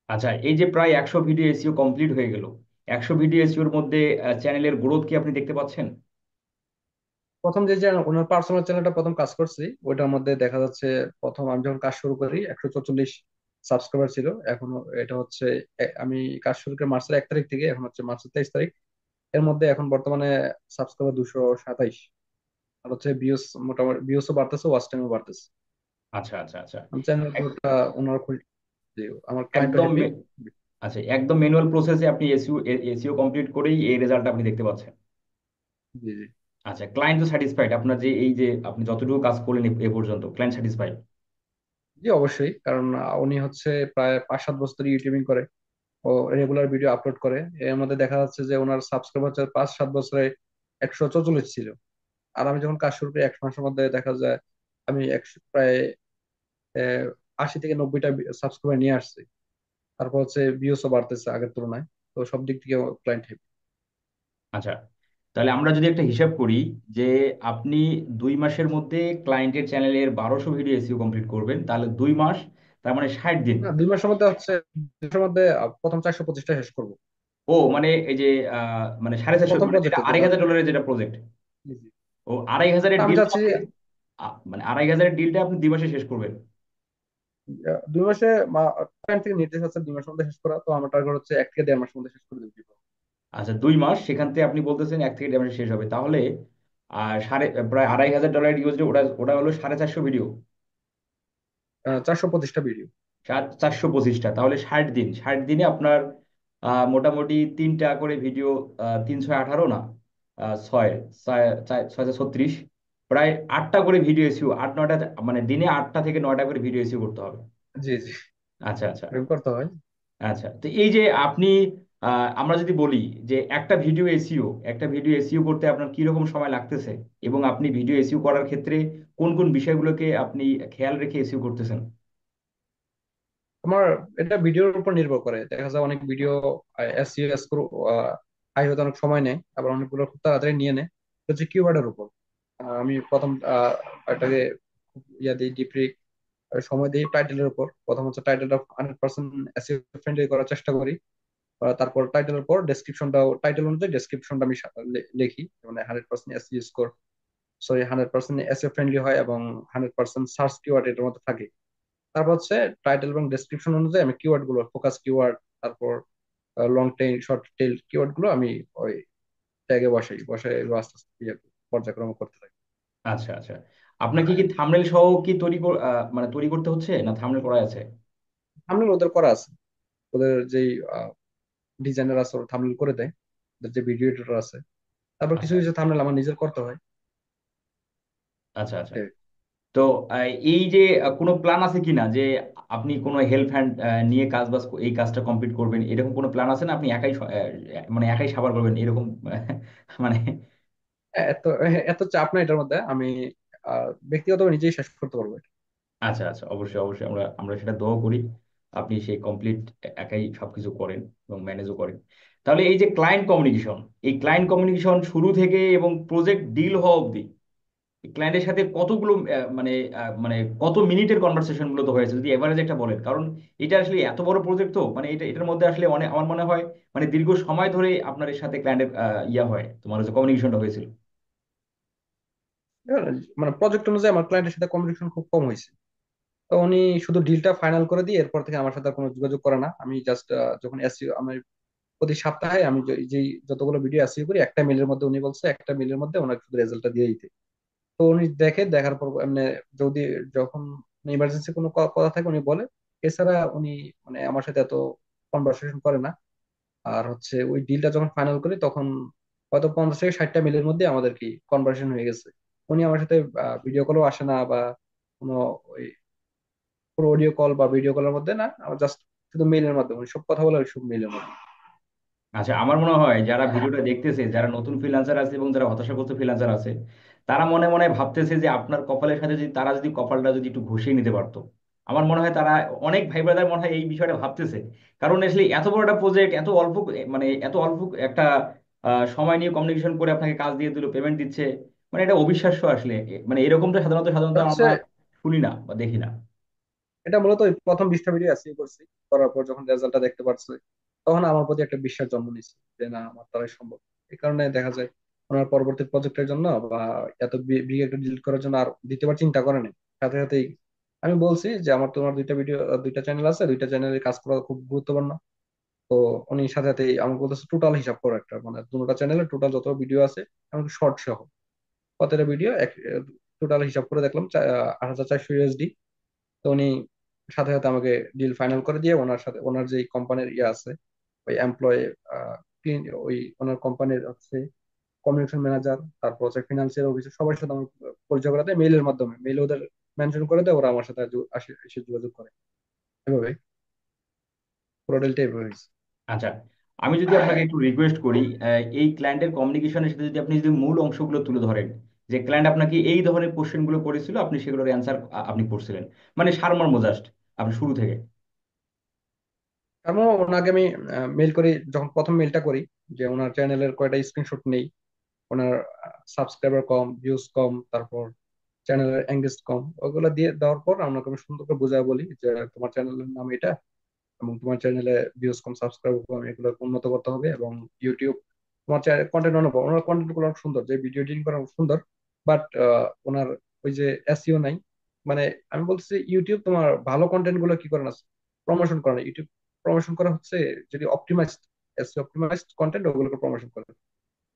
আচ্ছা, এই যে প্রায় 100 ভিডিও এসইও কমপ্লিট হয়ে গেল, 100 ভিডিও এসইওর মধ্যে চ্যানেলের গ্রোথ কি আপনি দেখতে পাচ্ছেন? প্রথম যে ওনার পার্সোনাল চ্যানেলটা প্রথম কাজ করছি, ওইটার মধ্যে দেখা যাচ্ছে প্রথম আমি যখন কাজ শুরু করি 144 সাবস্ক্রাইবার ছিল। এখনো এটা হচ্ছে আমি কাজ শুরু করি মার্চের 1 তারিখ থেকে, এখন হচ্ছে মার্চের 23 তারিখ। এর মধ্যে এখন বর্তমানে সাবস্ক্রাইবার 227। আর হচ্ছে ভিউস, মোটামুটি ভিউসও বাড়তেছে, ওয়াচ টাইমও বাড়তেছে। আচ্ছা আচ্ছা আচ্ছা। আমি চ্যানেল এক- গ্রোথটা ওনার খুশি, যে আমার ক্লায়েন্টও একদম হ্যাপি। আচ্ছা, একদম ম্যানুয়াল প্রসেসে আপনি এসইও কমপ্লিট করেই এই রেজাল্ট আপনি দেখতে পাচ্ছেন। জি জি। আচ্ছা, ক্লায়েন্ট তো স্যাটিসফাইড? আপনার যে এই যে আপনি যতটুকু কাজ করলেন এ পর্যন্ত, ক্লায়েন্ট স্যাটিসফাইড? জি অবশ্যই, কারণ উনি হচ্ছে প্রায় 5-7 বছর ইউটিউবিং করে, ও রেগুলার ভিডিও আপলোড করে। এর মধ্যে দেখা যাচ্ছে যে ওনার সাবস্ক্রাইবার হচ্ছে 5-7 বছরে 144 ছিল। আর আমি যখন কাজ শুরু করি 1 মাসের মধ্যে দেখা যায় আমি প্রায় 80 থেকে 90টা সাবস্ক্রাইবার নিয়ে আসছি। তারপর হচ্ছে ভিউসও বাড়তেছে আগের তুলনায়। তো সব দিক থেকে ক্লায়েন্ট হ্যাপি। আচ্ছা, তাহলে আমরা যদি একটা হিসাব করি যে আপনি 2 মাসের মধ্যে ক্লায়েন্টের চ্যানেলের 1200 ভিডিও এসইও কমপ্লিট করবেন, তাহলে 2 মাস, তার মানে 60 দিন। না, 2 মাসের মধ্যে হচ্ছে, 2 মাসের মধ্যে প্রথম 425টা শেষ করবো। ও মানে এই যে মানে 450, প্রথম মানে যেটা প্রজেক্টে আড়াই যেটা। হাজার ডলারের যেটা প্রজেক্ট, জি, জি। ও 2,500-এর আমি ডিল চাচ্ছি যে মানে 2,500-এর ডিলটা আপনি 2 মাসে শেষ করবেন। 2 মাসে, ক্লায়েন্ট থেকে নির্দেশ আছে 2 মাসের মধ্যে শেষ করা, তো আমার টার্গেট হচ্ছে 1 থেকে 1.5 মাসের মধ্যে শেষ করে দেবো। আচ্ছা, 2 মাস, সেখান থেকে আপনি বলতেছেন 1 থেকে 1.5 মাসে শেষ হবে, তাহলে প্রায় 2,500 ডলার ইউএসডি, ওটা ওটা হলো 450 ভিডিও, 425টা ভিডিও। 425টা, তাহলে 60 দিন, 60 দিনে আপনার মোটামুটি 3টা করে ভিডিও, 318 না, ছয়, 636, প্রায় 8টা করে ভিডিও এসিও, 8-9টা, মানে দিনে 8টা থেকে 9টা করে ভিডিও এসিও করতে হবে। জি, জি। আচ্ছা আচ্ছা। এরকম করতে হয়। আচ্ছা, তো এই যে আপনি, আমরা যদি বলি যে একটা ভিডিও এসইও করতে আপনার কি রকম সময় লাগতেছে, এবং আপনি ভিডিও এসইও করার ক্ষেত্রে কোন কোন বিষয়গুলোকে আপনি খেয়াল রেখে এসইও করতেছেন? আমার এটা ভিডিওর উপর নির্ভর করে, দেখা যায় অনেক ভিডিও এসইও স্কোর হাই হতে অনেক সময় নেয়, আবার অনেকগুলো খুব তাড়াতাড়ি নিয়ে নেয়। এটা হচ্ছে কিওয়ার্ডের উপর। আমি প্রথম এটাকে খুব দিই ডিপলি সময় দিই টাইটেলের উপর। প্রথম হচ্ছে টাইটেলটা 100% এসইও ফ্রেন্ডলি করার চেষ্টা করি। তারপর টাইটেলের পর ডেসক্রিপশনটাও, টাইটেল অনুযায়ী ডেসক্রিপশনটা আমি লিখি, মানে 100% SEO score, sorry 100% SEO friendly হয় এবং 100% সার্চ কিওয়ার্ড এটার মধ্যে থাকে। তারপর হচ্ছে টাইটেল এবং ডেসক্রিপশন অনুযায়ী আমি কিওয়ার্ড গুলো, ফোকাস কিওয়ার্ড, তারপর long tail, short tail keyword গুলো আমি ওই ট্যাগে বসাই এগুলো আস্তে আস্তে পর্যায়ক্রম করতে থাকি। আচ্ছা আচ্ছা। আপনাকে কি থাম্বনেল সহ কি মানে তৈরি করতে হচ্ছে, না থাম্বনেল করা আছে? থাম্বনেল ওদের করা আছে, ওদের যেই ডিজাইনার আছে ওরা থাম্বনেল করে দেয়, ওদের যে ভিডিও এডিটর আছে। তারপর কিছু আচ্ছা কিছু থাম্বনেল আমার নিজের করতে হয়। আচ্ছা। আচ্ছা, এটাই। তো এই যে কোনো প্ল্যান আছে কিনা যে আপনি কোনো হেল্প হ্যান্ড নিয়ে কাজ বাজ এই কাজটা কমপ্লিট করবেন, এরকম কোনো প্ল্যান আছে না? আপনি একাই মানে একাই সাবার করবেন এরকম মানে? এত এত চাপ না এটার মধ্যে, আমি ব্যক্তিগতভাবে নিজেই শেষ করতে পারবো এটা। আচ্ছা আচ্ছা, অবশ্যই অবশ্যই, আমরা আমরা সেটা দোয়া করি আপনি সেই কমপ্লিট একাই সবকিছু করেন এবং ম্যানেজও করেন। তাহলে এই যে ক্লায়েন্ট কমিউনিকেশন, এই ক্লায়েন্ট কমিউনিকেশন শুরু থেকে এবং প্রজেক্ট ডিল হওয়া অবধি ক্লায়েন্টের সাথে কতগুলো মানে কত মিনিটের কনভারসেশন মূলত হয়েছে, যদি এভারেজ একটা বলেন, কারণ এটা আসলে এত বড় প্রজেক্ট, তো মানে এটার মধ্যে আসলে অনেক, আমার মনে হয় মানে দীর্ঘ সময় ধরে আপনার এর সাথে ক্লায়েন্টের ইয়া হয়, তোমার যে কমিউনিকেশনটা হয়েছিল। এবার মানে প্রজেক্ট অনুযায়ী আমার ক্লায়েন্টের সাথে কমিউনিকেশন খুব কম হয়েছে। তো উনি শুধু ডিলটা ফাইনাল করে দিয়ে এরপর থেকে আমার সাথে আর কোনো যোগাযোগ করে না। আমি জাস্ট যখন এসইও, আমি প্রতি সপ্তাহে আমি যেই যতগুলো ভিডিও এসইও করি, একটা মেলের মধ্যে উনি বলছে একটা মেলের মধ্যে ওনাকে শুধু রেজাল্টটা দিয়ে দিতে। তো উনি দেখে, দেখার পর এমনি যদি যখন ইমার্জেন্সি কোনো কথা থাকে উনি বলে। এছাড়া উনি মানে আমার সাথে এত কনভারসেশন করে না। আর হচ্ছে ওই ডিলটা যখন ফাইনাল করি তখন হয়তো 50 থেকে 60টা মেলের মধ্যে আমাদের কি কনভার্সেশন হয়ে গেছে। উনি আমার সাথে ভিডিও কলও আসে না, বা কোনো ওই পুরো অডিও কল বা ভিডিও কলের মধ্যে না, আমার জাস্ট শুধু মেইলের মাধ্যমে উনি সব কথা বলে, সব মেইলের মাধ্যমে। আচ্ছা, আমার মনে হয় যারা ভিডিওটা দেখতেছে, যারা নতুন ফ্রিল্যান্সার আছে এবং যারা হতাশাগ্রস্ত ফ্রিল্যান্সার আছে, তারা মনে মনে ভাবতেছে যে আপনার কপালের সাথে যদি তারা যদি কপালটা যদি একটু ঘষিয়ে নিতে পারতো। আমার মনে হয় তারা, অনেক ভাই ব্রাদার মনে হয় এই বিষয়টা ভাবতেছে। কারণ আসলে এত বড় একটা প্রজেক্ট, এত অল্প, মানে এত অল্প একটা সময় নিয়ে কমিউনিকেশন করে আপনাকে কাজ দিয়ে দিল, পেমেন্ট দিচ্ছে, মানে এটা অবিশ্বাস্য আসলে। মানে এরকমটা সাধারণত সাধারণত হচ্ছে আমরা শুনি না বা দেখি না। এটা মূলত ওই প্রথম 20টা ভিডিও এসইও করছি, করার পর যখন রেজাল্টটা দেখতে পারছে তখন আমার প্রতি একটা বিশ্বাস জন্ম নিচ্ছে যে না, আমার দ্বারাই সম্ভব। এই কারণে দেখা যায় ওনার পরবর্তী প্রজেক্টের জন্য বা এত বিগ একটা ডিলিট করার জন্য আর দ্বিতীয়বার চিন্তা করে নাই। সাথে সাথেই আমি বলছি যে আমার, তোমার দুইটা ভিডিও, দুইটা চ্যানেল আছে, দুইটা চ্যানেলে কাজ করা খুব গুরুত্বপূর্ণ। তো উনি সাথে সাথেই আমাকে বলতেছে টোটাল হিসাব করো একটা, মানে দুটো চ্যানেলে টোটাল যত ভিডিও আছে এমনকি শর্ট সহ কতটা ভিডিও, টোটাল হিসাব করে দেখলাম 8,400 ইউএসডি। তো উনি সাথে সাথে আমাকে ডিল ফাইনাল করে দিয়ে ওনার সাথে, ওনার যে কোম্পানির ইয়ে আছে, ওই এমপ্লয়, ওই ওনার কোম্পানির হচ্ছে কমিউনিকেশন ম্যানেজার, তারপর হচ্ছে ফিনান্সিয়াল অফিসার, সবার সাথে আমার পরিচয় করাতে মেইলের মাধ্যমে, মেইলে ওদের মেনশন করে দেয়, ওরা আমার সাথে এসে যোগাযোগ করে। এভাবে পুরো ডিলটা এভাবে হয়েছে। আচ্ছা, আমি যদি আপনাকে একটু রিকোয়েস্ট করি, এই ক্লায়েন্টের কমিউনিকেশনের সাথে যদি আপনি যদি মূল অংশগুলো তুলে ধরেন, যে ক্লায়েন্ট আপনাকে এই ধরনের কোশ্চেনগুলো করেছিল, আপনি সেগুলোর অ্যান্সার আপনি করছিলেন, মানে সারমর্ম জাস্ট আপনি শুরু থেকে। তারপর ওনাকে আমি মেইল করি, যখন প্রথম মেইলটা করি যে ওনার চ্যানেলের কয়টা স্ক্রিনশট নেই, ওনার সাবস্ক্রাইবার কম, ভিউজ কম, তারপর চ্যানেলের এঙ্গেজ কম, ওগুলো দিয়ে দেওয়ার পর আমরা আমি সুন্দর করে বোঝায় বলি যে তোমার চ্যানেলের নাম এটা, এবং তোমার চ্যানেলে ভিউজ কম, সাবস্ক্রাইব কম, এগুলো উন্নত করতে হবে। এবং ইউটিউব তোমার কন্টেন্ট অনেক, ওনার কন্টেন্ট গুলো অনেক সুন্দর, যে ভিডিও এডিটিং করা অনেক সুন্দর, বাট ওনার ওই যে এসইও নাই। মানে আমি বলতেছি ইউটিউব তোমার ভালো কন্টেন্ট গুলো কি করে না, প্রমোশন করে না। ইউটিউব প্রমোশন করা হচ্ছে যদি অপটিমাইজড, এসইও অপটিমাইজড কন্টেন্ট, ওগুলোকে প্রমোশন করে।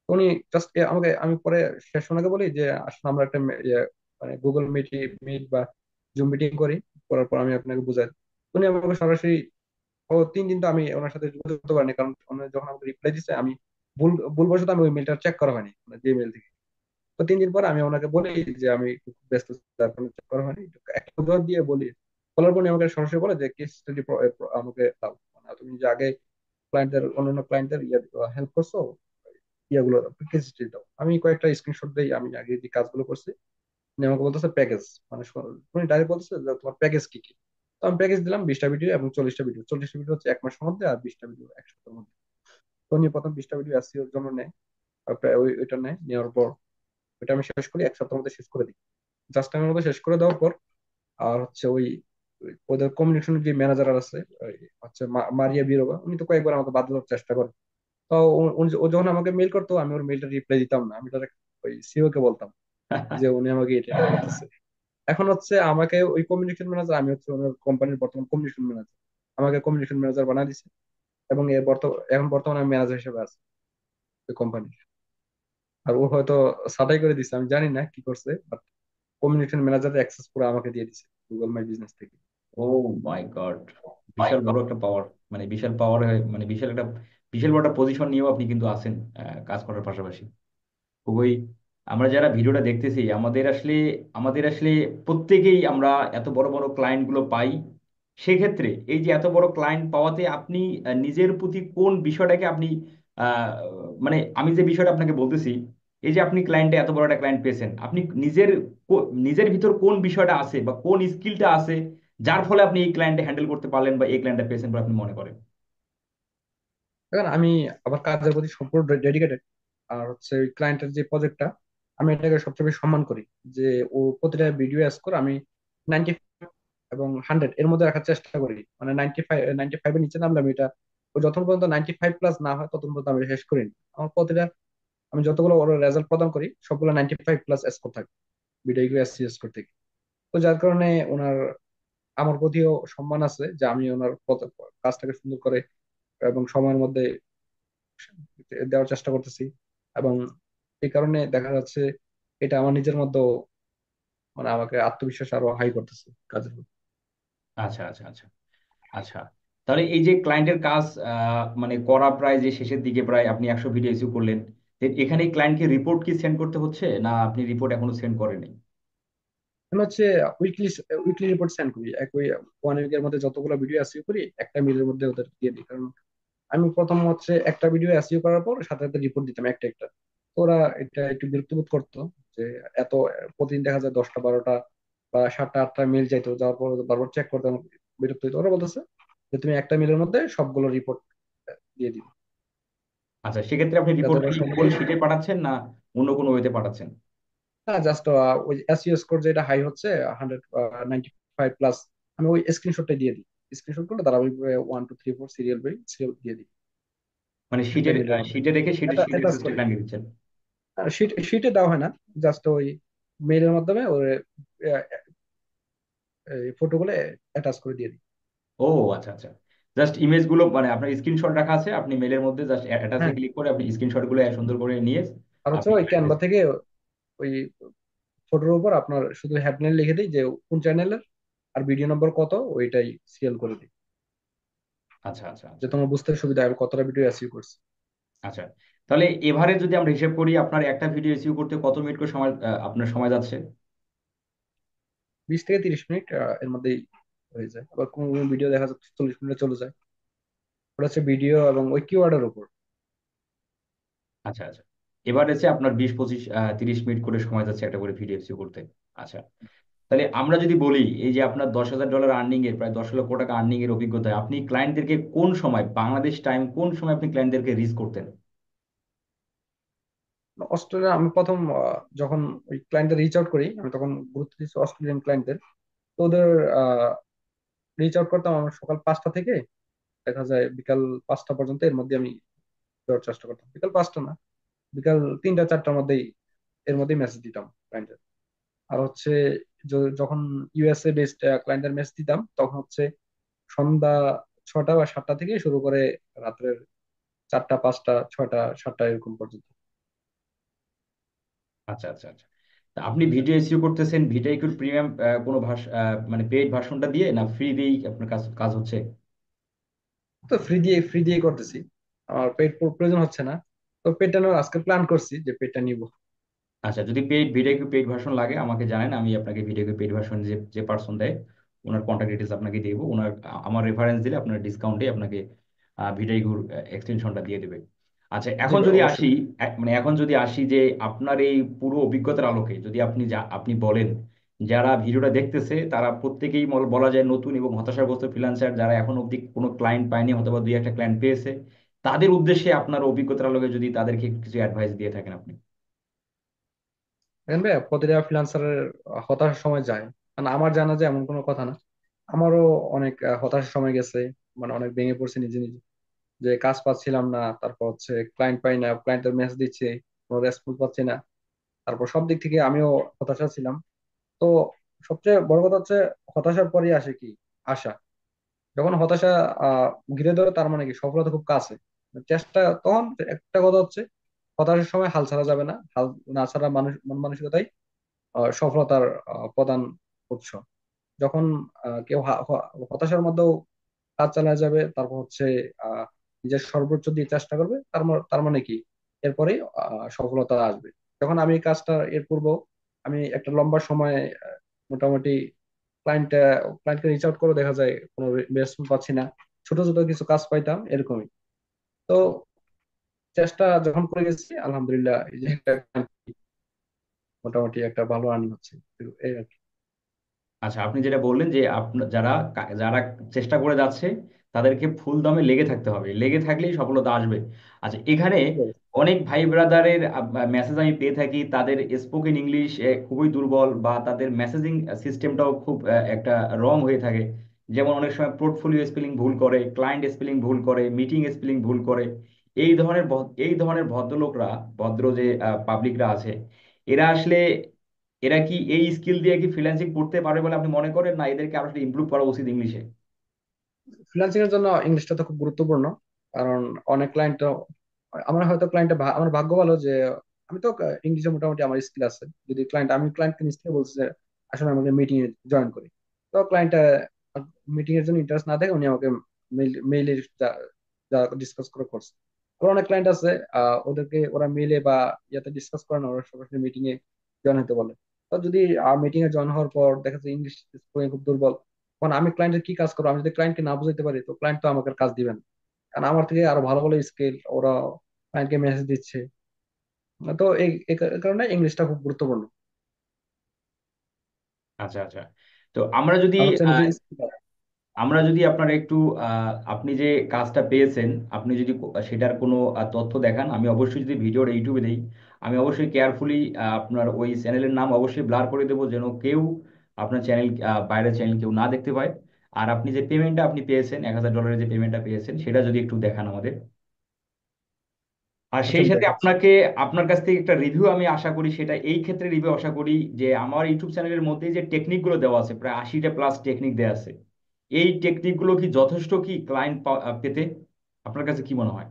তো উনি জাস্ট আমাকে, আমি পরে শেষ ওনাকে বলি যে আসলে আমরা একটা মানে গুগল মিট বা জুম মিটিং করি, করার পর আমি আপনাকে বুঝাই। উনি আমাকে সরাসরি, ও 3 দিন তো আমি ওনার সাথে যোগাযোগ করতে পারিনি, কারণ উনি যখন আমাকে রিপ্লাই দিচ্ছে আমি ভুলবশত আমি ওই মেলটা চেক করা হয়নি, মানে যে মেল থেকে। তো 3 দিন পর আমি ওনাকে বলি যে আমি একটু খুব ব্যস্ত, তার কারণে চেক করা হয়নি। তো একটা উদাহরণ দিয়ে বলি, বলার পর উনি আমাকে সরাসরি বলে যে কেস স্টাডি আমাকে দাও, মানে তুমি যে আগে ক্লায়েন্টদের, অন্যান্য ক্লায়েন্টদের হেল্প করছো, ইয়াগুলো কেস স্টাডি দাও। আমি কয়েকটা স্ক্রিনশট দিই, আমি আগে যে কাজগুলো করছি। উনি আমাকে বলতেছে প্যাকেজ, মানে উনি ডাইরেক্ট বলতেছে যে তোমার প্যাকেজ কি কি। তো আমি প্যাকেজ দিলাম 20টা ভিডিও এবং 40টা ভিডিও। 40টা ভিডিও হচ্ছে 1 মাসের মধ্যে, আর 20টা ভিডিও 1 সপ্তাহের মধ্যে। তো উনি প্রথম 20টা ভিডিও এসইওর জন্য নেয়, ওইটা নেয়, নেওয়ার পর ওইটা আমি শেষ করি, 1 সপ্তাহের মধ্যে শেষ করে দিই। জাস্ট টাইমের মধ্যে শেষ করে দেওয়ার পর আর হচ্ছে ওদের কমিউনিকেশন যে ম্যানেজার আছে, ওই হচ্ছে মারিয়া বিরোবা, উনি তো কয়েকবার আমাকে বাদ দেওয়ার চেষ্টা করে। তো ও যখন আমাকে মেল করতো, আমি ওর মেলটা রিপ্লাই দিতাম না, আমি ডাইরেক্ট ওই সিও কে বলতাম যে উনি আমাকে এটা এটা করতেছে। এখন হচ্ছে আমাকে ওই কমিউনিকেশন ম্যানেজার, আমি হচ্ছে ওনার কোম্পানির বর্তমান কমিউনিকেশন ম্যানেজার, আমাকে কমিউনিকেশন ম্যানেজার বানায় দিছে। এবং এখন বর্তমানে আমি ম্যানেজার হিসেবে আছি ওই কোম্পানির। আর ও হয়তো ছাঁটাই করে দিছে, আমি জানি না কি করছে, বাট কমিউনিকেশন ম্যানেজারের অ্যাক্সেস পুরো আমাকে দিয়ে দিছে গুগল মাই বিজনেস থেকে। ও মাই গড, বিশাল বড় একটা পাওয়ার, মানে বিশাল পাওয়ার, মানে বিশাল বড় একটা পজিশন নিয়েও আপনি কিন্তু আছেন কাজ করার পাশাপাশি। খুবই, আমরা যারা ভিডিওটা দেখতেছি আমাদের আসলে প্রত্যেকেই আমরা এত বড় বড় ক্লায়েন্ট গুলো পাই। সেক্ষেত্রে এই যে এত বড় ক্লায়েন্ট পাওয়াতে আপনি নিজের প্রতি কোন বিষয়টাকে আপনি আহ, মানে আমি যে বিষয়টা আপনাকে বলতেছি, এই যে আপনি ক্লায়েন্টে এত বড় একটা ক্লায়েন্ট পেয়েছেন, আপনি নিজের ভিতর কোন বিষয়টা আছে বা কোন স্কিলটা আছে যার ফলে আপনি এই ক্লায়েন্টে হ্যান্ডেল করতে পারলেন বা এই ক্লায়েন্টটা পেয়েছেন বলে আপনি মনে করেন? এখন আমি আবার কাজের প্রতি সম্পূর্ণ ডেডিকেটেড। আর হচ্ছে ওই ক্লায়েন্টের যে প্রজেক্টটা, আমি এটাকে সবচেয়ে বেশি সম্মান করি। যে ও প্রতিটা ভিডিও স্কোর আমি 90 এবং 100 এর মধ্যে রাখার চেষ্টা করি। মানে 95 এর নিচে নামলে আমি এটা, ও যতক্ষণ পর্যন্ত 95+ না হয় ততক্ষণ পর্যন্ত আমি শেষ করি না। আমার প্রতিটা, আমি যতগুলো ওর রেজাল্ট প্রদান করি সবগুলো 95+ স্কোর থাকে, ভিডিও এসসি স্কোর থেকে। তো যার কারণে ওনার, আমার প্রতিও সম্মান আছে যে আমি ওনার কাজটাকে সুন্দর করে এবং সময়ের মধ্যে দেওয়ার চেষ্টা করতেছি। এবং এই কারণে দেখা যাচ্ছে এটা আমার নিজের মধ্যে, মানে আমাকে আত্মবিশ্বাস আরো হাই করতেছে কাজের প্রতি। আচ্ছা, আচ্ছা, আচ্ছা, আচ্ছা। তাহলে এই যে ক্লায়েন্টের কাজ মানে করা প্রায় যে শেষের দিকে, প্রায় আপনি 100 ভিডিও ইস্যু করলেন, তো এখানে ক্লায়েন্টকে রিপোর্ট কি সেন্ড করতে হচ্ছে, না আপনি রিপোর্ট এখনো সেন্ড করেনি? আমি হচ্ছে উইকলি উইকলি রিপোর্ট সেন্ড করি। একই 1 উইকের মধ্যে যতগুলো ভিডিও আসিও করি একটা মিলের মধ্যে ওদের দিয়ে দিই। কারণ আমি প্রথম হচ্ছে একটা ভিডিও এসইও করার পর সাথে সাথে রিপোর্ট দিতাম একটা একটা। তো ওরা এটা একটু বিরক্ত বোধ করতো যে এত প্রতিদিন দেখা যায় 10টা 12টা বা 7টা 8টা মেল যাইতো, যাওয়ার পর বারবার চেক করতে আমার বিরক্ত হইতো। ওরা বলতেছে যে তুমি একটা মেলের মধ্যে সবগুলো রিপোর্ট দিয়ে দিবে, আচ্ছা, সেক্ষেত্রে আপনি যাতে রিপোর্ট ওরা কি কোন সবাই। শিটে পাঠাচ্ছেন, না অন্য কোনো ওয়েতে পাঠাচ্ছেন? হ্যাঁ, জাস্ট ওই এসইও স্কোর যেটা হাই হচ্ছে 195+, আমি ওই স্ক্রিনশটটা দিয়ে দিই। স্ক্রিনশট করলে ধারাবাহিকভাবে 1 2 3 4 সিরিয়াল বাই সিরিয়াল দিয়ে দিই মানে একটা শিটের মেলের মধ্যে। শিটে রেখে শিটের এটা শিটের অ্যাটাচ সিস্টেম করি। লাগিয়ে দিচ্ছেন? শিটে দেওয়া হয় না, জাস্ট ওই মেইলের মাধ্যমে ওর ফটোগুলো অ্যাটাচ করে দিয়ে দিই। ও আচ্ছা, আচ্ছা। জাস্ট ইমেজ গুলো, মানে আপনার স্ক্রিনশট রাখা আছে, আপনি মেলের মধ্যে জাস্ট অ্যাটাচে হ্যাঁ, ক্লিক করে আপনি স্ক্রিনশট গুলো সুন্দর করে নিয়ে আর হচ্ছে আপনি ওই ক্যানভা থেকে ওই ফটোর উপর আপনার শুধু হেডলাইন লিখে দিই যে কোন চ্যানেলের আর ভিডিও নম্বর কত, ওইটাই সিরিয়াল করে দিই, আচ্ছা, আচ্ছা, যে আচ্ছা, তোমার বুঝতে সুবিধা হবে কতটা ভিডিও অ্যাচিভ করছে। আচ্ছা। তাহলে এভারে যদি আমরা হিসেব করি, আপনার একটা ভিডিও এসইও করতে কত মিনিট করে সময় আপনার সময় যাচ্ছে? 20 থেকে 30 মিনিট এর মধ্যেই হয়ে যায়। আবার কোনো কোনো ভিডিও দেখা যাচ্ছে 40 মিনিটে চলে যায়। ওটা হচ্ছে ভিডিও এবং ওই কিওয়ার্ডের উপর। আচ্ছা, আচ্ছা। এবার এসে আপনার 20 25 30 মিনিট করে সময় যাচ্ছে একটা করে ভিডিও এসইও করতে। আচ্ছা। তাহলে আমরা যদি বলি, এই যে আপনার $10,000 আর্নিং এর, প্রায় 10 লক্ষ টাকা আর্নিং এর অভিজ্ঞতায় আপনি ক্লায়েন্টদেরকে কোন সময়, বাংলাদেশ টাইম কোন সময় আপনি ক্লায়েন্টদেরকে রিচ করতেন? অস্ট্রেলিয়া আমি প্রথম যখন ওই ক্লায়েন্টদের রিচ আউট করি, আমি তখন গুরুত্ব দিচ্ছি অস্ট্রেলিয়ান ক্লায়েন্টদের। তো ওদের রিচ আউট করতাম আমার সকাল 5টা থেকে দেখা যায় বিকাল 5টা পর্যন্ত, এর মধ্যে আমি দেওয়ার চেষ্টা করতাম। বিকাল 5টা না, বিকাল 3টা 4টার মধ্যেই, এর মধ্যেই মেসেজ দিতাম ক্লায়েন্টের। আর হচ্ছে যখন ইউএসএ বেসড ক্লায়েন্টের মেসেজ দিতাম তখন হচ্ছে সন্ধ্যা 6টা বা 7টা থেকে শুরু করে রাত্রের 4টা 5টা 6টা 7টা এরকম পর্যন্ত। আচ্ছা আচ্ছা আচ্ছা। তা আপনি ভিডিও এসইও করতেছেন ভিটাইকুর প্রিমিয়াম কোনো মানে পেইড ভার্সনটা দিয়ে, না ফ্রি দিয়েই আপনার কাজ কাজ হচ্ছে? তো ফ্রি দিয়ে করতেছি, আমার পেড প্রয়োজন হচ্ছে না। তো পেডটা নেওয়ার আজকে প্ল্যান করছি যে পেডটা নিব। আচ্ছা, যদি পেইড ভিডিও পেইড ভার্সন লাগে আমাকে জানেন, আমি আপনাকে ভিডিও পেইড ভার্সন যে যে পার্সন দেয় ওনার কন্ট্যাক্ট ডিটেলস আপনাকে দিব। ওনার আমার রেফারেন্স দিলে আপনার ডিসকাউন্টে আপনাকে ভিডিওর এক্সটেনশনটা দিয়ে দেবে। আচ্ছা, জি এখন ভাই, যদি অবশ্যই। আসি মানে এখন যদি আসি যে আপনার এই পুরো অভিজ্ঞতার আলোকে যদি আপনি বলেন যারা ভিডিওটা দেখতেছে তারা প্রত্যেকেই বলা যায় নতুন এবং হতাশাগ্রস্ত ফ্রিল্যান্সার, যারা এখন অবধি কোনো ক্লায়েন্ট পায়নি অথবা দুই একটা ক্লায়েন্ট পেয়েছে, তাদের উদ্দেশ্যে আপনার অভিজ্ঞতার আলোকে যদি তাদেরকে কিছু অ্যাডভাইস দিয়ে থাকেন আপনি। দেখেন ভাই, প্রতিটা ফ্রিল্যান্সারের হতাশার সময় যায়, মানে আমার জানা যায় এমন কোনো কথা না। আমারও অনেক হতাশার সময় গেছে, মানে অনেক ভেঙে পড়ছে নিজে নিজে, যে কাজ পাচ্ছিলাম না, তারপর হচ্ছে ক্লায়েন্ট পাই না, ক্লায়েন্টের মেসেজ দিচ্ছে কোনো রেসপন্স পাচ্ছি না, তারপর সব দিক থেকে আমিও হতাশা ছিলাম। তো সবচেয়ে বড় কথা হচ্ছে হতাশার পরেই আসে কি আশা। যখন হতাশা ঘিরে ধরে তার মানে কি সফলতা খুব কাছে। চেষ্টা তখন একটা কথা হচ্ছে, হতাশার সময় হাল ছাড়া যাবে না, হাল না ছাড়া মানুষ মন মানসিকতাই সফলতার প্রধান উৎস। যখন কেউ হতাশার মধ্যেও কাজ চালিয়ে যাবে, তারপর হচ্ছে আহ নিজের সর্বোচ্চ দিয়ে চেষ্টা করবে, তার মানে কি এরপরে সফলতা আসবে। যখন আমি এই কাজটা এর পূর্ব আমি একটা লম্বা সময় মোটামুটি ক্লায়েন্ট ক্লায়েন্টকে রিচ আউট করে দেখা যায় কোনো রেসপন্স পাচ্ছি না, ছোট ছোট কিছু কাজ পাইতাম এরকমই। তো চেষ্টা যখন করে গেছি আলহামদুলিল্লাহ, এই যে একটা মোটামুটি একটা ভালো আর্নিং হচ্ছে, তো এই আর কি। আচ্ছা, আপনি যেটা বললেন যে আপনার যারা যারা চেষ্টা করে যাচ্ছে তাদেরকে ফুল দমে লেগে থাকতে হবে, লেগে থাকলেই সফলতা আসবে। আচ্ছা, এখানে অনেক ভাই ব্রাদারের মেসেজ আমি পেয়ে থাকি, তাদের স্পোকেন ইংলিশ খুবই দুর্বল বা তাদের মেসেজিং সিস্টেমটাও খুব একটা রং হয়ে থাকে। যেমন অনেক সময় পোর্টফোলিও স্পেলিং ভুল করে, ক্লায়েন্ট স্পেলিং ভুল করে, মিটিং স্পেলিং ভুল করে। এই ধরনের ভদ্রলোকরা, ভদ্র যে পাবলিকরা আছে, এরা আসলে এরা কি এই স্কিল দিয়ে কি ফ্রিল্যান্সিং করতে পারবে বলে আপনি মনে করেন, না এদেরকে আরো ইমপ্রুভ করা উচিত ইংলিশে? ফ্রিল্যান্সিং এর জন্য ইংলিশটা তো খুব গুরুত্বপূর্ণ। কারণ অনেক ক্লায়েন্ট, আমার হয়তো ক্লায়েন্টটা আমার ভাগ্য ভালো যে আমি তো ইংলিশে মোটামুটি আমার স্কিল আছে। যদি আমি ক্লায়েন্টকে নিশ্চয়ই বলছি যে আসলে আমাকে মিটিং এ জয়েন করি, তো ক্লায়েন্টটা মিটিং এর জন্য ইন্টারেস্ট না থাকে, উনি আমাকে মেইলে যা যা ডিসকাস করে করছে। আবার অনেক ক্লায়েন্ট আছে ওদেরকে ওরা মেইলে বা ইয়াতে ডিসকাস করে না, ওরা সরাসরি মিটিং এ জয়েন হতে বলে। তো যদি মিটিং এ জয়েন হওয়ার পর দেখা যায় ইংলিশ স্পোকেন খুব দুর্বল, তখন আমি ক্লায়েন্টের কি কাজ করবো? আমি যদি ক্লায়েন্টকে না বুঝাইতে পারি তো ক্লায়েন্ট তো আমাকে আর কাজ দিবেন না। কারণ আমার থেকে আরো ভালো ভালো স্কিল ওরা ক্লায়েন্টকে মেসেজ দিচ্ছে। তো এই কারণে ইংলিশটা খুব গুরুত্বপূর্ণ। আচ্ছা আচ্ছা। তো আমরা যদি আর হচ্ছে নিজের স্কিল। আপনার একটু আপনি যে কাজটা পেয়েছেন, আপনি যদি সেটার কোনো তথ্য দেখান, আমি অবশ্যই যদি ভিডিওর ইউটিউবে দেই, আমি অবশ্যই কেয়ারফুলি আপনার ওই চ্যানেলের নাম অবশ্যই ব্লার করে দেবো, যেন কেউ আপনার চ্যানেল বাইরের চ্যানেল কেউ না দেখতে পায়। আর আপনি যে পেমেন্টটা আপনি পেয়েছেন, $1,000 যে পেমেন্টটা পেয়েছেন, সেটা যদি একটু দেখান আমাদের। আর আচ্ছা, সেই আমি সাথে দেখাচ্ছি। আপনার কাছ থেকে একটা রিভিউ আমি আশা করি, সেটা এই ক্ষেত্রে রিভিউ আশা করি যে আমার ইউটিউব চ্যানেলের মধ্যে যে টেকনিকগুলো দেওয়া আছে, প্রায় 80টা প্লাস টেকনিক দেওয়া আছে, এই টেকনিকগুলো কি যথেষ্ট কি ক্লায়েন্ট পেতে? আপনার কাছে কি মনে হয়?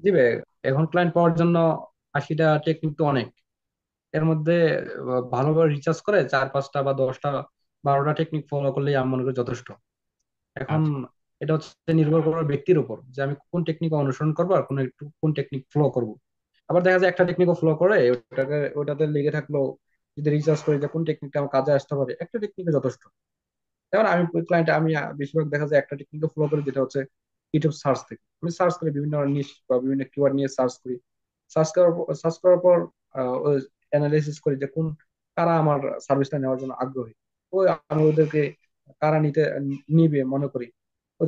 জি ভাই, এখন ক্লায়েন্ট পাওয়ার জন্য 80টা টেকনিক তো অনেক। এর মধ্যে ভালোভাবে রিচার্জ করে 4 5টা বা 10টা 12টা টেকনিক ফলো করলেই আমি মনে করি যথেষ্ট। এখন আচ্ছা এটা হচ্ছে নির্ভর করবে ব্যক্তির উপর যে আমি কোন টেকনিক অনুসরণ করবো আর কোন টেকনিক ফলো করব। আবার দেখা যায় একটা টেকনিকও ফলো করে ওটাতে লেগে থাকলো, যদি রিসার্চ করি যে কোন টেকনিকটা আমার কাজে আসতে পারে, একটা টেকনিকে যথেষ্ট। যেমন আমি ক্লায়েন্ট আমি বেশিরভাগ দেখা যায় একটা টেকনিকে ফলো করি, যেটা হচ্ছে ইউটিউব সার্চ থেকে আমি সার্চ করি বিভিন্ন নিশ বা বিভিন্ন কিওয়ার্ড নিয়ে সার্চ করি। সার্চ করার পর অ্যানালাইসিস করি যে কারা আমার সার্ভিসটা নেওয়ার জন্য আগ্রহী। তো আমি ওদেরকে কারা নিবে মনে করি। তো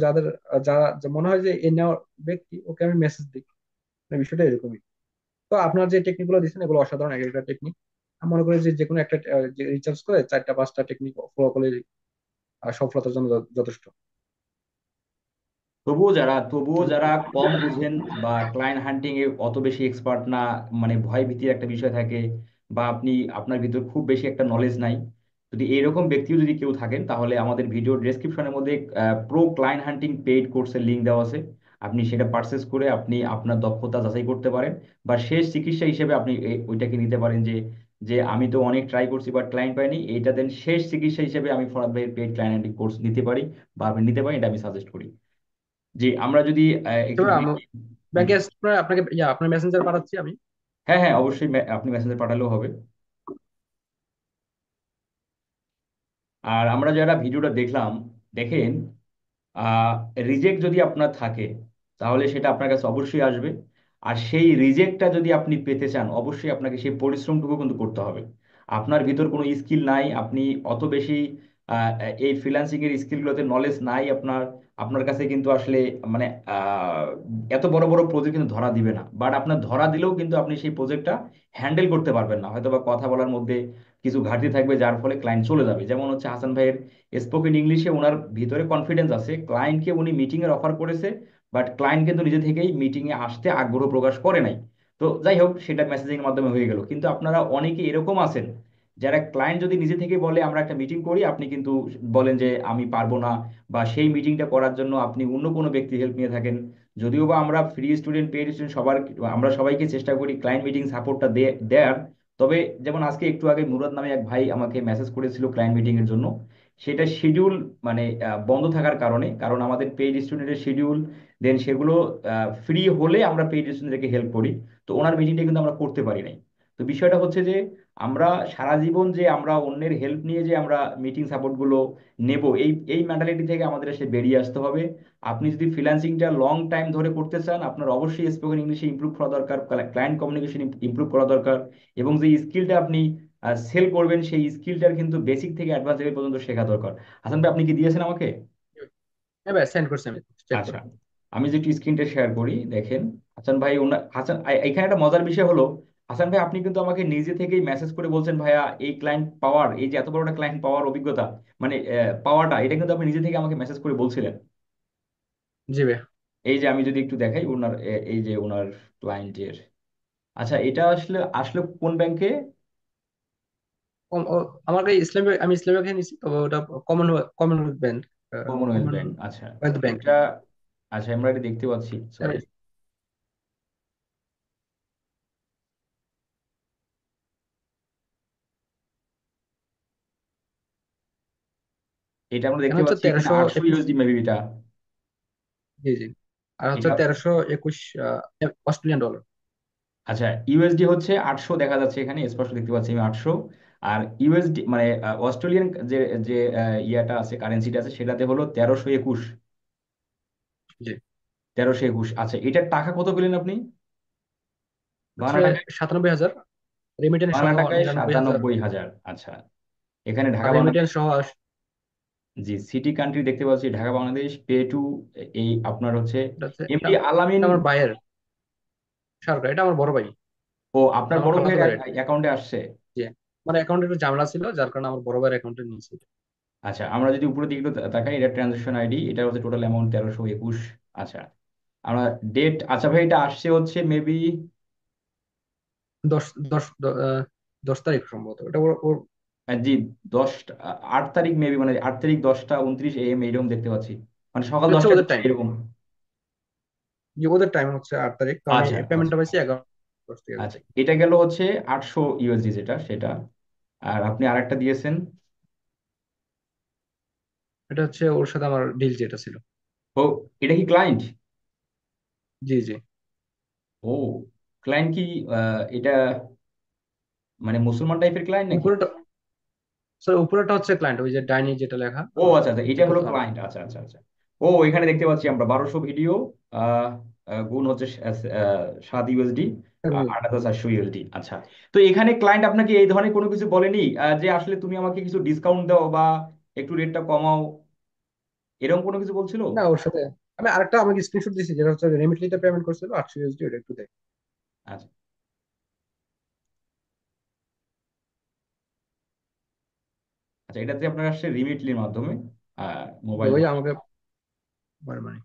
যারা মনে হয় যে এই নেওয়ার ব্যক্তি, ওকে আমি মেসেজ দিই। মানে বিষয়টা এরকমই। তো আপনার যে টেকনিক গুলো দিচ্ছেন এগুলো অসাধারণ এক একটা টেকনিক। আমি মনে করি যে যে কোনো একটা রিচার্জ করে চারটা পাঁচটা টেকনিক ফলো করলে সফলতার জন্য যথেষ্ট। তবুও যারা কম বুঝেন বা ক্লায়েন্ট হান্টিং এ অত বেশি এক্সপার্ট না, মানে ভয় ভীতির একটা বিষয় থাকে, বা আপনার ভিতর খুব বেশি একটা নলেজ নাই, যদি এরকম ব্যক্তিও যদি কেউ থাকেন, তাহলে আমাদের ভিডিও ডেসক্রিপশনের মধ্যে প্রো ক্লায়েন্ট হান্টিং পেইড কোর্সের লিঙ্ক দেওয়া আছে। আপনি সেটা পারচেস করে আপনি আপনার দক্ষতা যাচাই করতে পারেন, বা শেষ চিকিৎসা হিসেবে আপনি ওইটাকে নিতে পারেন যে যে আমি তো অনেক ট্রাই করছি বাট ক্লায়েন্ট পাইনি, এইটা দেন শেষ চিকিৎসা হিসেবে আমি ফরহাদ ভাইয়ের পেইড ক্লায়েন্ট হান্টিং কোর্স নিতে পারি, বা আপনি নিতে পারেন, এটা আমি সাজেস্ট করি। জি, আমরা যদি একটু তবে দেখি। হুম। ব্যাংকে আপনাকে আপনার মেসেঞ্জার পাঠাচ্ছি আমি। হ্যাঁ, হ্যাঁ, অবশ্যই আপনি মেসেঞ্জে পাঠালেও হবে। আর আমরা যারা ভিডিওটা দেখলাম, দেখেন, রিজেক্ট যদি আপনার থাকে, তাহলে সেটা আপনার কাছে অবশ্যই আসবে। আর সেই রিজেক্টটা যদি আপনি পেতে চান, অবশ্যই আপনাকে সেই পরিশ্রমটুকু কিন্তু করতে হবে। আপনার ভিতর কোনো স্কিল নাই, আপনি অত বেশি আহ, এই ফ্রিল্যান্সিং এর স্কিলগুলোতে নলেজ নাই আপনার। আপনার কাছে কিন্তু আসলে মানে এত বড় বড় প্রজেক্ট কিন্তু ধরা দিবে না, বাট আপনার ধরা দিলেও কিন্তু আপনি সেই প্রজেক্টটা হ্যান্ডেল করতে পারবেন না, হয়তো বা কথা বলার মধ্যে কিছু ঘাটতি থাকবে, যার ফলে ক্লায়েন্ট চলে যাবে। যেমন হচ্ছে হাসান ভাইয়ের স্পোকেন ইংলিশে ওনার ভিতরে কনফিডেন্স আছে, ক্লায়েন্টকে উনি মিটিং এর অফার করেছে, বাট ক্লায়েন্ট কিন্তু নিজে থেকেই মিটিং এ আসতে আগ্রহ প্রকাশ করে নাই। তো যাই হোক, সেটা মেসেজিং এর মাধ্যমে হয়ে গেল। কিন্তু আপনারা অনেকে এরকম আছেন, যারা ক্লায়েন্ট যদি নিজে থেকে বলে আমরা একটা মিটিং করি, আপনি কিন্তু বলেন যে আমি পারবো না, বা সেই মিটিংটা করার জন্য আপনি অন্য কোনো ব্যক্তির হেল্প নিয়ে থাকেন। যদিও বা আমরা ফ্রি স্টুডেন্ট পেইড স্টুডেন্ট সবার, আমরা সবাইকে চেষ্টা করি ক্লায়েন্ট মিটিং সাপোর্টটা দেয়ার। তবে যেমন আজকে একটু আগে মুরাদ নামে এক ভাই আমাকে মেসেজ করেছিল ক্লায়েন্ট মিটিং এর জন্য, সেটা শিডিউল মানে বন্ধ থাকার কারণে, কারণ আমাদের পেইড স্টুডেন্টের শিডিউল, দেন সেগুলো ফ্রি হলে আমরা পেইড স্টুডেন্টদেরকে হেল্প করি। তো ওনার মিটিংটা কিন্তু আমরা করতে পারি নাই। তো বিষয়টা হচ্ছে যে আমরা সারা জীবন যে আমরা অন্যের হেল্প নিয়ে যে আমরা মিটিং সাপোর্ট গুলো নেব, এই এই মেন্টালিটি থেকে আমাদের এসে বেরিয়ে আসতে হবে। আপনি যদি ফ্রিল্যান্সিংটা লং টাইম ধরে করতে চান, আপনার অবশ্যই স্পোকেন ইংলিশে ইমপ্রুভ করা দরকার, ক্লায়েন্ট কমিউনিকেশন ইমপ্রুভ করা দরকার, এবং যে স্কিলটা আপনি সেল করবেন, সেই স্কিলটার কিন্তু বেসিক থেকে অ্যাডভান্স লেভেল পর্যন্ত শেখা দরকার। হাসান ভাই, আপনি কি দিয়েছেন আমাকে? হ্যাঁ ভাই, সেন্ড করছি, আমি চেক আচ্ছা, করে। আমি যে একটু স্ক্রিনটা শেয়ার করি, দেখেন। হাসান ভাই, হাসান এখানে একটা মজার বিষয় হলো, হাসান ভাই আপনি কিন্তু আমাকে নিজে থেকেই মেসেজ করে বলছেন, ভাইয়া এই ক্লায়েন্ট পাওয়ার, এই যে এত বড় একটা ক্লায়েন্ট পাওয়ার অভিজ্ঞতা, মানে পাওয়াটা, এটা কিন্তু আপনি নিজে থেকে আমাকে মেসেজ করে বলছিলেন। জি ভাই। এই যে আমি যদি একটু দেখাই ওনার এই যে ওনার ক্লায়েন্টের, আচ্ছা, এটা আসলে আসলে কোন ব্যাংকে? আমাকে ইসলামী, আমি ইসলামী ব্যাংকে নিছি, তবে ওটা common Commonwealth bank. Commonwealth bank, আচ্ছা। Commonwealth bank. এটা, আচ্ছা, আমরা এটা দেখতে পাচ্ছি, সরি। এটা আমরা এখানে দেখতে হচ্ছে পাচ্ছি এখানে তেরোশো 800 একুশ ইউএসডি মেবি এটা। জি জি। আর হচ্ছে এটা, 1321 অস্ট্রেলিয়ান ডলার। আচ্ছা, ইউএসডি হচ্ছে 800 দেখা যাচ্ছে এখানে, স্পষ্ট দেখতে পাচ্ছি আমি 800। আর ইউএসডি মানে অস্ট্রেলিয়ান যে যে ইয়াটা আছে, কারেন্সিটা আছে, সেটাতে হলো 1321। জি। 1321, আচ্ছা, এটার টাকা কত পেলেন আপনি হচ্ছে বাংলা টাকায়? 97,000, রেমিটেন্স বাংলা সহ টাকায় 99,000। 97,000, আচ্ছা। এখানে আর ঢাকা রেমিটেন্স বাংলাদেশ, সহ জি, সিটি কান্ট্রি দেখতে পাচ্ছি ঢাকা বাংলাদেশ, পে টু, এই আপনার হচ্ছে এটা হচ্ছে এটা এমডি আলামিন। এটা আমার ভাইয়ের সরকার, এটা আমার বড় ভাই। ও, এটা আপনার আমার বড় খালাতো ভাইয়ের ভাই আর কি। অ্যাকাউন্টে আসছে? জি। আমার অ্যাকাউন্টে একটু ঝামেলা ছিল, যার কারণে আমার বড় ভাইয়ের অ্যাকাউন্টে নিয়েছি। আচ্ছা, আমরা যদি উপরের দিকে একটু তাকাই, এটা ট্রানজাকশন আইডি, এটা হচ্ছে টোটাল অ্যামাউন্ট 1321। আচ্ছা, আমরা ডেট, আচ্ছা ভাই, এটা আসছে হচ্ছে মেবি, 10 10 10 তারিখ সম্ভবত এটা ওর। জি, 10, 8 তারিখ মেবি, মানে 8 তারিখ 10টা 29 AM এরকম দেখতে পাচ্ছি, মানে সকাল এটা হচ্ছে 10টা ওদের টাইম। এরকম। ওদের টাইম হচ্ছে 8 তারিখ, তো আমি আচ্ছা, আচ্ছা, পেমেন্টটা পাইছি 11 10 থেকে। আচ্ছা, এটা গেল হচ্ছে 800 ইউএসডি, যেটা সেটা। আর আপনি আরেকটা দিয়েছেন। এটা হচ্ছে ওর সাথে আমার ডিল যেটা ছিল। ও, এটা কি ক্লায়েন্ট? জি জি। ও, ক্লায়েন্ট কি এটা মানে মুসলমান টাইপের ক্লায়েন্ট নাকি? উপরেটা, সরি উপরেটা হচ্ছে ক্লায়েন্ট, ওই যে ডাইনি যেটা লেখা, ও, আচ্ছা, আচ্ছা, এটা নিচেরটা হলো হচ্ছে আমার। ক্লায়েন্ট, আচ্ছা, আচ্ছা, আচ্ছা। ও, এখানে দেখতে পাচ্ছি আমরা 1200 ভিডিও, আহ, গুণ হচ্ছে 7 ইউএসডি, 8,400 ইউএসডি, আচ্ছা। তো এখানে ক্লায়েন্ট আপনাকে এই ধরনের কোনো কিছু বলেনি, যে আসলে তুমি আমাকে কিছু ডিসকাউন্ট দাও, বা একটু রেটটা কমাও, এরকম কোনো কিছু বলছিল? না, ওর সাথে আমি আরেকটা আমাকে স্ক্রিনশট দিয়েছি, যেটা হচ্ছে রেমিটলিতে পেমেন্ট করছিল 800 ইউএসডি, ওটা একটু দেখ। আচ্ছা, আচ্ছা, এটাতে আপনার আসছে রিমিটলির মাধ্যমে যে মোবাইল। ওই আমাকে মানে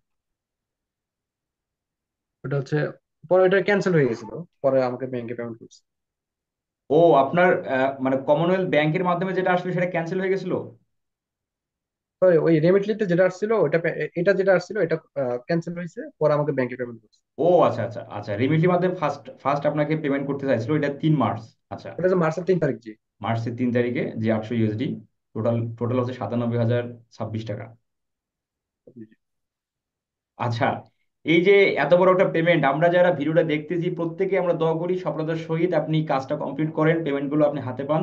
ওটা হচ্ছে পরে ওটা ক্যান্সেল হয়ে গেছিল, পরে আমাকে ব্যাংকে পেমেন্ট করছে। ও আপনার মানে কমনওয়েলথ ব্যাংকের মাধ্যমে যেটা আসলে সেটা ক্যান্সেল হয়ে গেছিল। তো ওই রেমিটলিতে যেটা আসছিল ওটা এটা যেটা আসছিল এটা ক্যান্সেল হয়েছে, পরে আমাকে ব্যাংকে পেমেন্ট করছে। ও আচ্ছা আচ্ছা আচ্ছা, রিমিটলির মাধ্যমে ফার্স্ট ফার্স্ট আপনাকে পেমেন্ট করতে চাইছিল, এটা 3 মার্চ। আচ্ছা, ওটা যে মার্চের 3 তারিখ, জি। মার্চের 3 তারিখে যে 800 USD, টোটাল টোটাল হচ্ছে 97,026 টাকা। আচ্ছা, এই যে এত বড় একটা পেমেন্ট, আমরা যারা ভিডিওটা দেখতেছি প্রত্যেকে আমরা দোয়া করি সফলতার সহিত আপনি কাজটা কমপ্লিট করেন, পেমেন্টগুলো আপনি হাতে পান।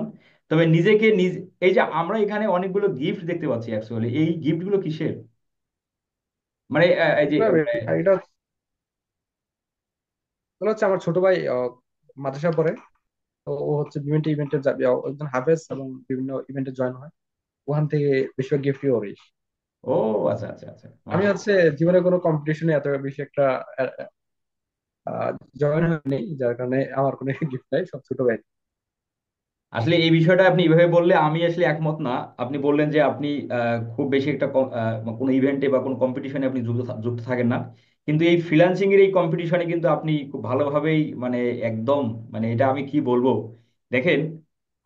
তবে নিজেকে নিজ, এই যে আমরা এখানে অনেকগুলো গিফট দেখতে পাচ্ছি, অ্যাকচুয়ালি এই গিফটগুলো কিসের? মানে এই যে এটা এটা হচ্ছে আমার ছোট ভাই মাদ্রাসা পড়ে। তো ও হচ্ছে বিভিন্ন ইভেন্টে যাবে, ও একজন হাফেজ এবং বিভিন্ন ইভেন্টে জয়েন হয়, ওখান থেকে বেশিরভাগ গিফটই ওরই। ও আচ্ছা আচ্ছা আচ্ছা, আমি মাশাআল্লাহ। হচ্ছে জীবনে কোনো কম্পিটিশনে এত বেশি একটা জয়েন হয়নি, যার কারণে আমার কোনো গিফট নাই, সব ছোট ভাই। আসলে এই বিষয়টা আপনি এইভাবে বললে আমি আসলে একমত না। আপনি বললেন যে আপনি খুব বেশি একটা কোনো ইভেন্টে বা কোনো কম্পিটিশনে আপনি যুক্ত থাকেন না, কিন্তু এই ফ্রিল্যান্সিং এর এই কম্পিটিশনে কিন্তু আপনি খুব ভালোভাবেই মানে একদম, মানে এটা আমি কি বলবো, দেখেন,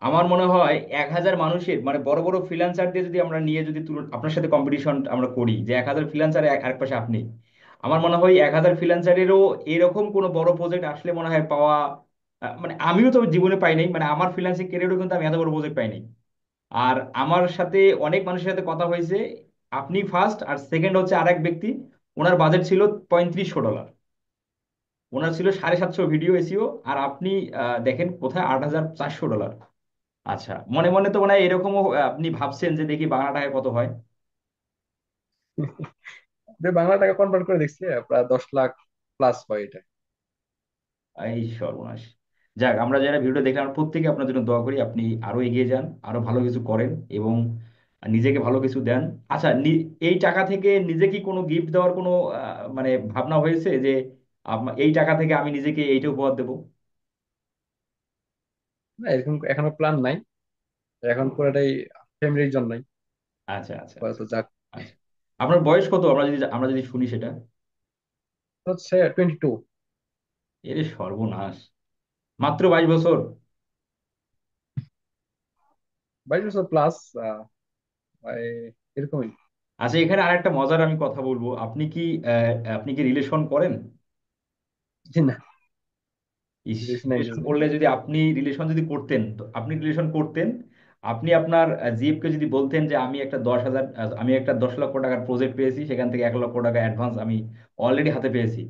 আমার মনে হয় 1,000 মানুষের মানে বড় বড় ফ্রিল্যান্সার দিয়ে যদি আমরা নিয়ে যদি আপনার সাথে কম্পিটিশন আমরা করি, যে 1,000 ফ্রিল্যান্সার আরেক পাশে আপনি, আমার মনে হয় 1,000 ফ্রিল্যান্সারেরও এরকম কোনো বড় প্রজেক্ট আসলে মনে হয় পাওয়া, মানে আমিও তো জীবনে পাই নাই, মানে আমার ফ্রিল্যান্সিং ক্যারিয়ারও কিন্তু আমি এত বড় প্রজেক্ট পাইনি। আর আমার সাথে অনেক মানুষের সাথে কথা হয়েছে, আপনি ফার্স্ট আর সেকেন্ড হচ্ছে আরেক ব্যক্তি, ওনার বাজেট ছিল $3,500, ওনার ছিল 750 ভিডিও এসিও, আর আপনি দেখেন কোথায় $8,400। আচ্ছা, মনে মনে তো মনে হয় এরকমও আপনি ভাবছেন যে দেখি বাংলা টাকায় কত হয়। যে বাংলা টাকা কনভার্ট করে দেখছি, প্রায় 10 লাখ প্লাস হয় এটা। এই সর্বনাশ। যাক, আমরা যারা ভিডিও দেখলাম প্রত্যেকে আপনার জন্য দোয়া করি, আপনি আরো এগিয়ে যান, আরো ভালো কিছু করেন এবং নিজেকে ভালো কিছু দেন। আচ্ছা, এই টাকা থেকে নিজে কি কোনো গিফট দেওয়ার কোনো মানে ভাবনা হয়েছে যে এই টাকা থেকে আমি নিজেকে এইটা উপহার দেবো? না, এরকম এখনো প্ল্যান নাই, এখন পুরোটাই ফ্যামিলির জন্যই। আচ্ছা আচ্ছা আচ্ছা তো যাক। আচ্ছা। আপনার বয়স কত, আমরা যদি শুনি সেটা? হচ্ছে 22। এর সর্বনাশ, মাত্র 22 বছর! 22 বছর প্লাস, এরকমই। আচ্ছা, এখানে আরেকটা মজার আমি কথা বলবো, আপনি কি রিলেশন করেন? জি না, ইস, রিলেশন রিলেশন এঙ্গেজ নেই। করলে যদি আপনি রিলেশন যদি করতেন, তো আপনি রিলেশন করতেন, আপনি আপনার জিএফকে যদি বলতেন যে আমি একটা 10 লক্ষ টাকার প্রজেক্ট পেয়েছি, সেখান থেকে 1 লক্ষ টাকা অ্যাডভান্স আমি অলরেডি হাতে পেয়েছি,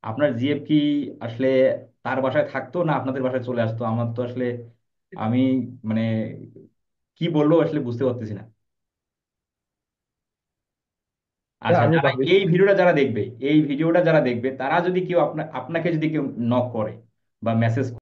আপনার জিএফ কি আসলে তার বাসায় থাকতো না আপনাদের বাসায় চলে আসতো? আমার তো আসলে, আমি মানে কি বলবো আসলে বুঝতে পারতেছি না। এটা আচ্ছা, আমি যারা ভাবি। এই ভিডিওটা যারা দেখবে তারা যদি কেউ আপনাকে যদি কেউ নক করে বা মেসেজ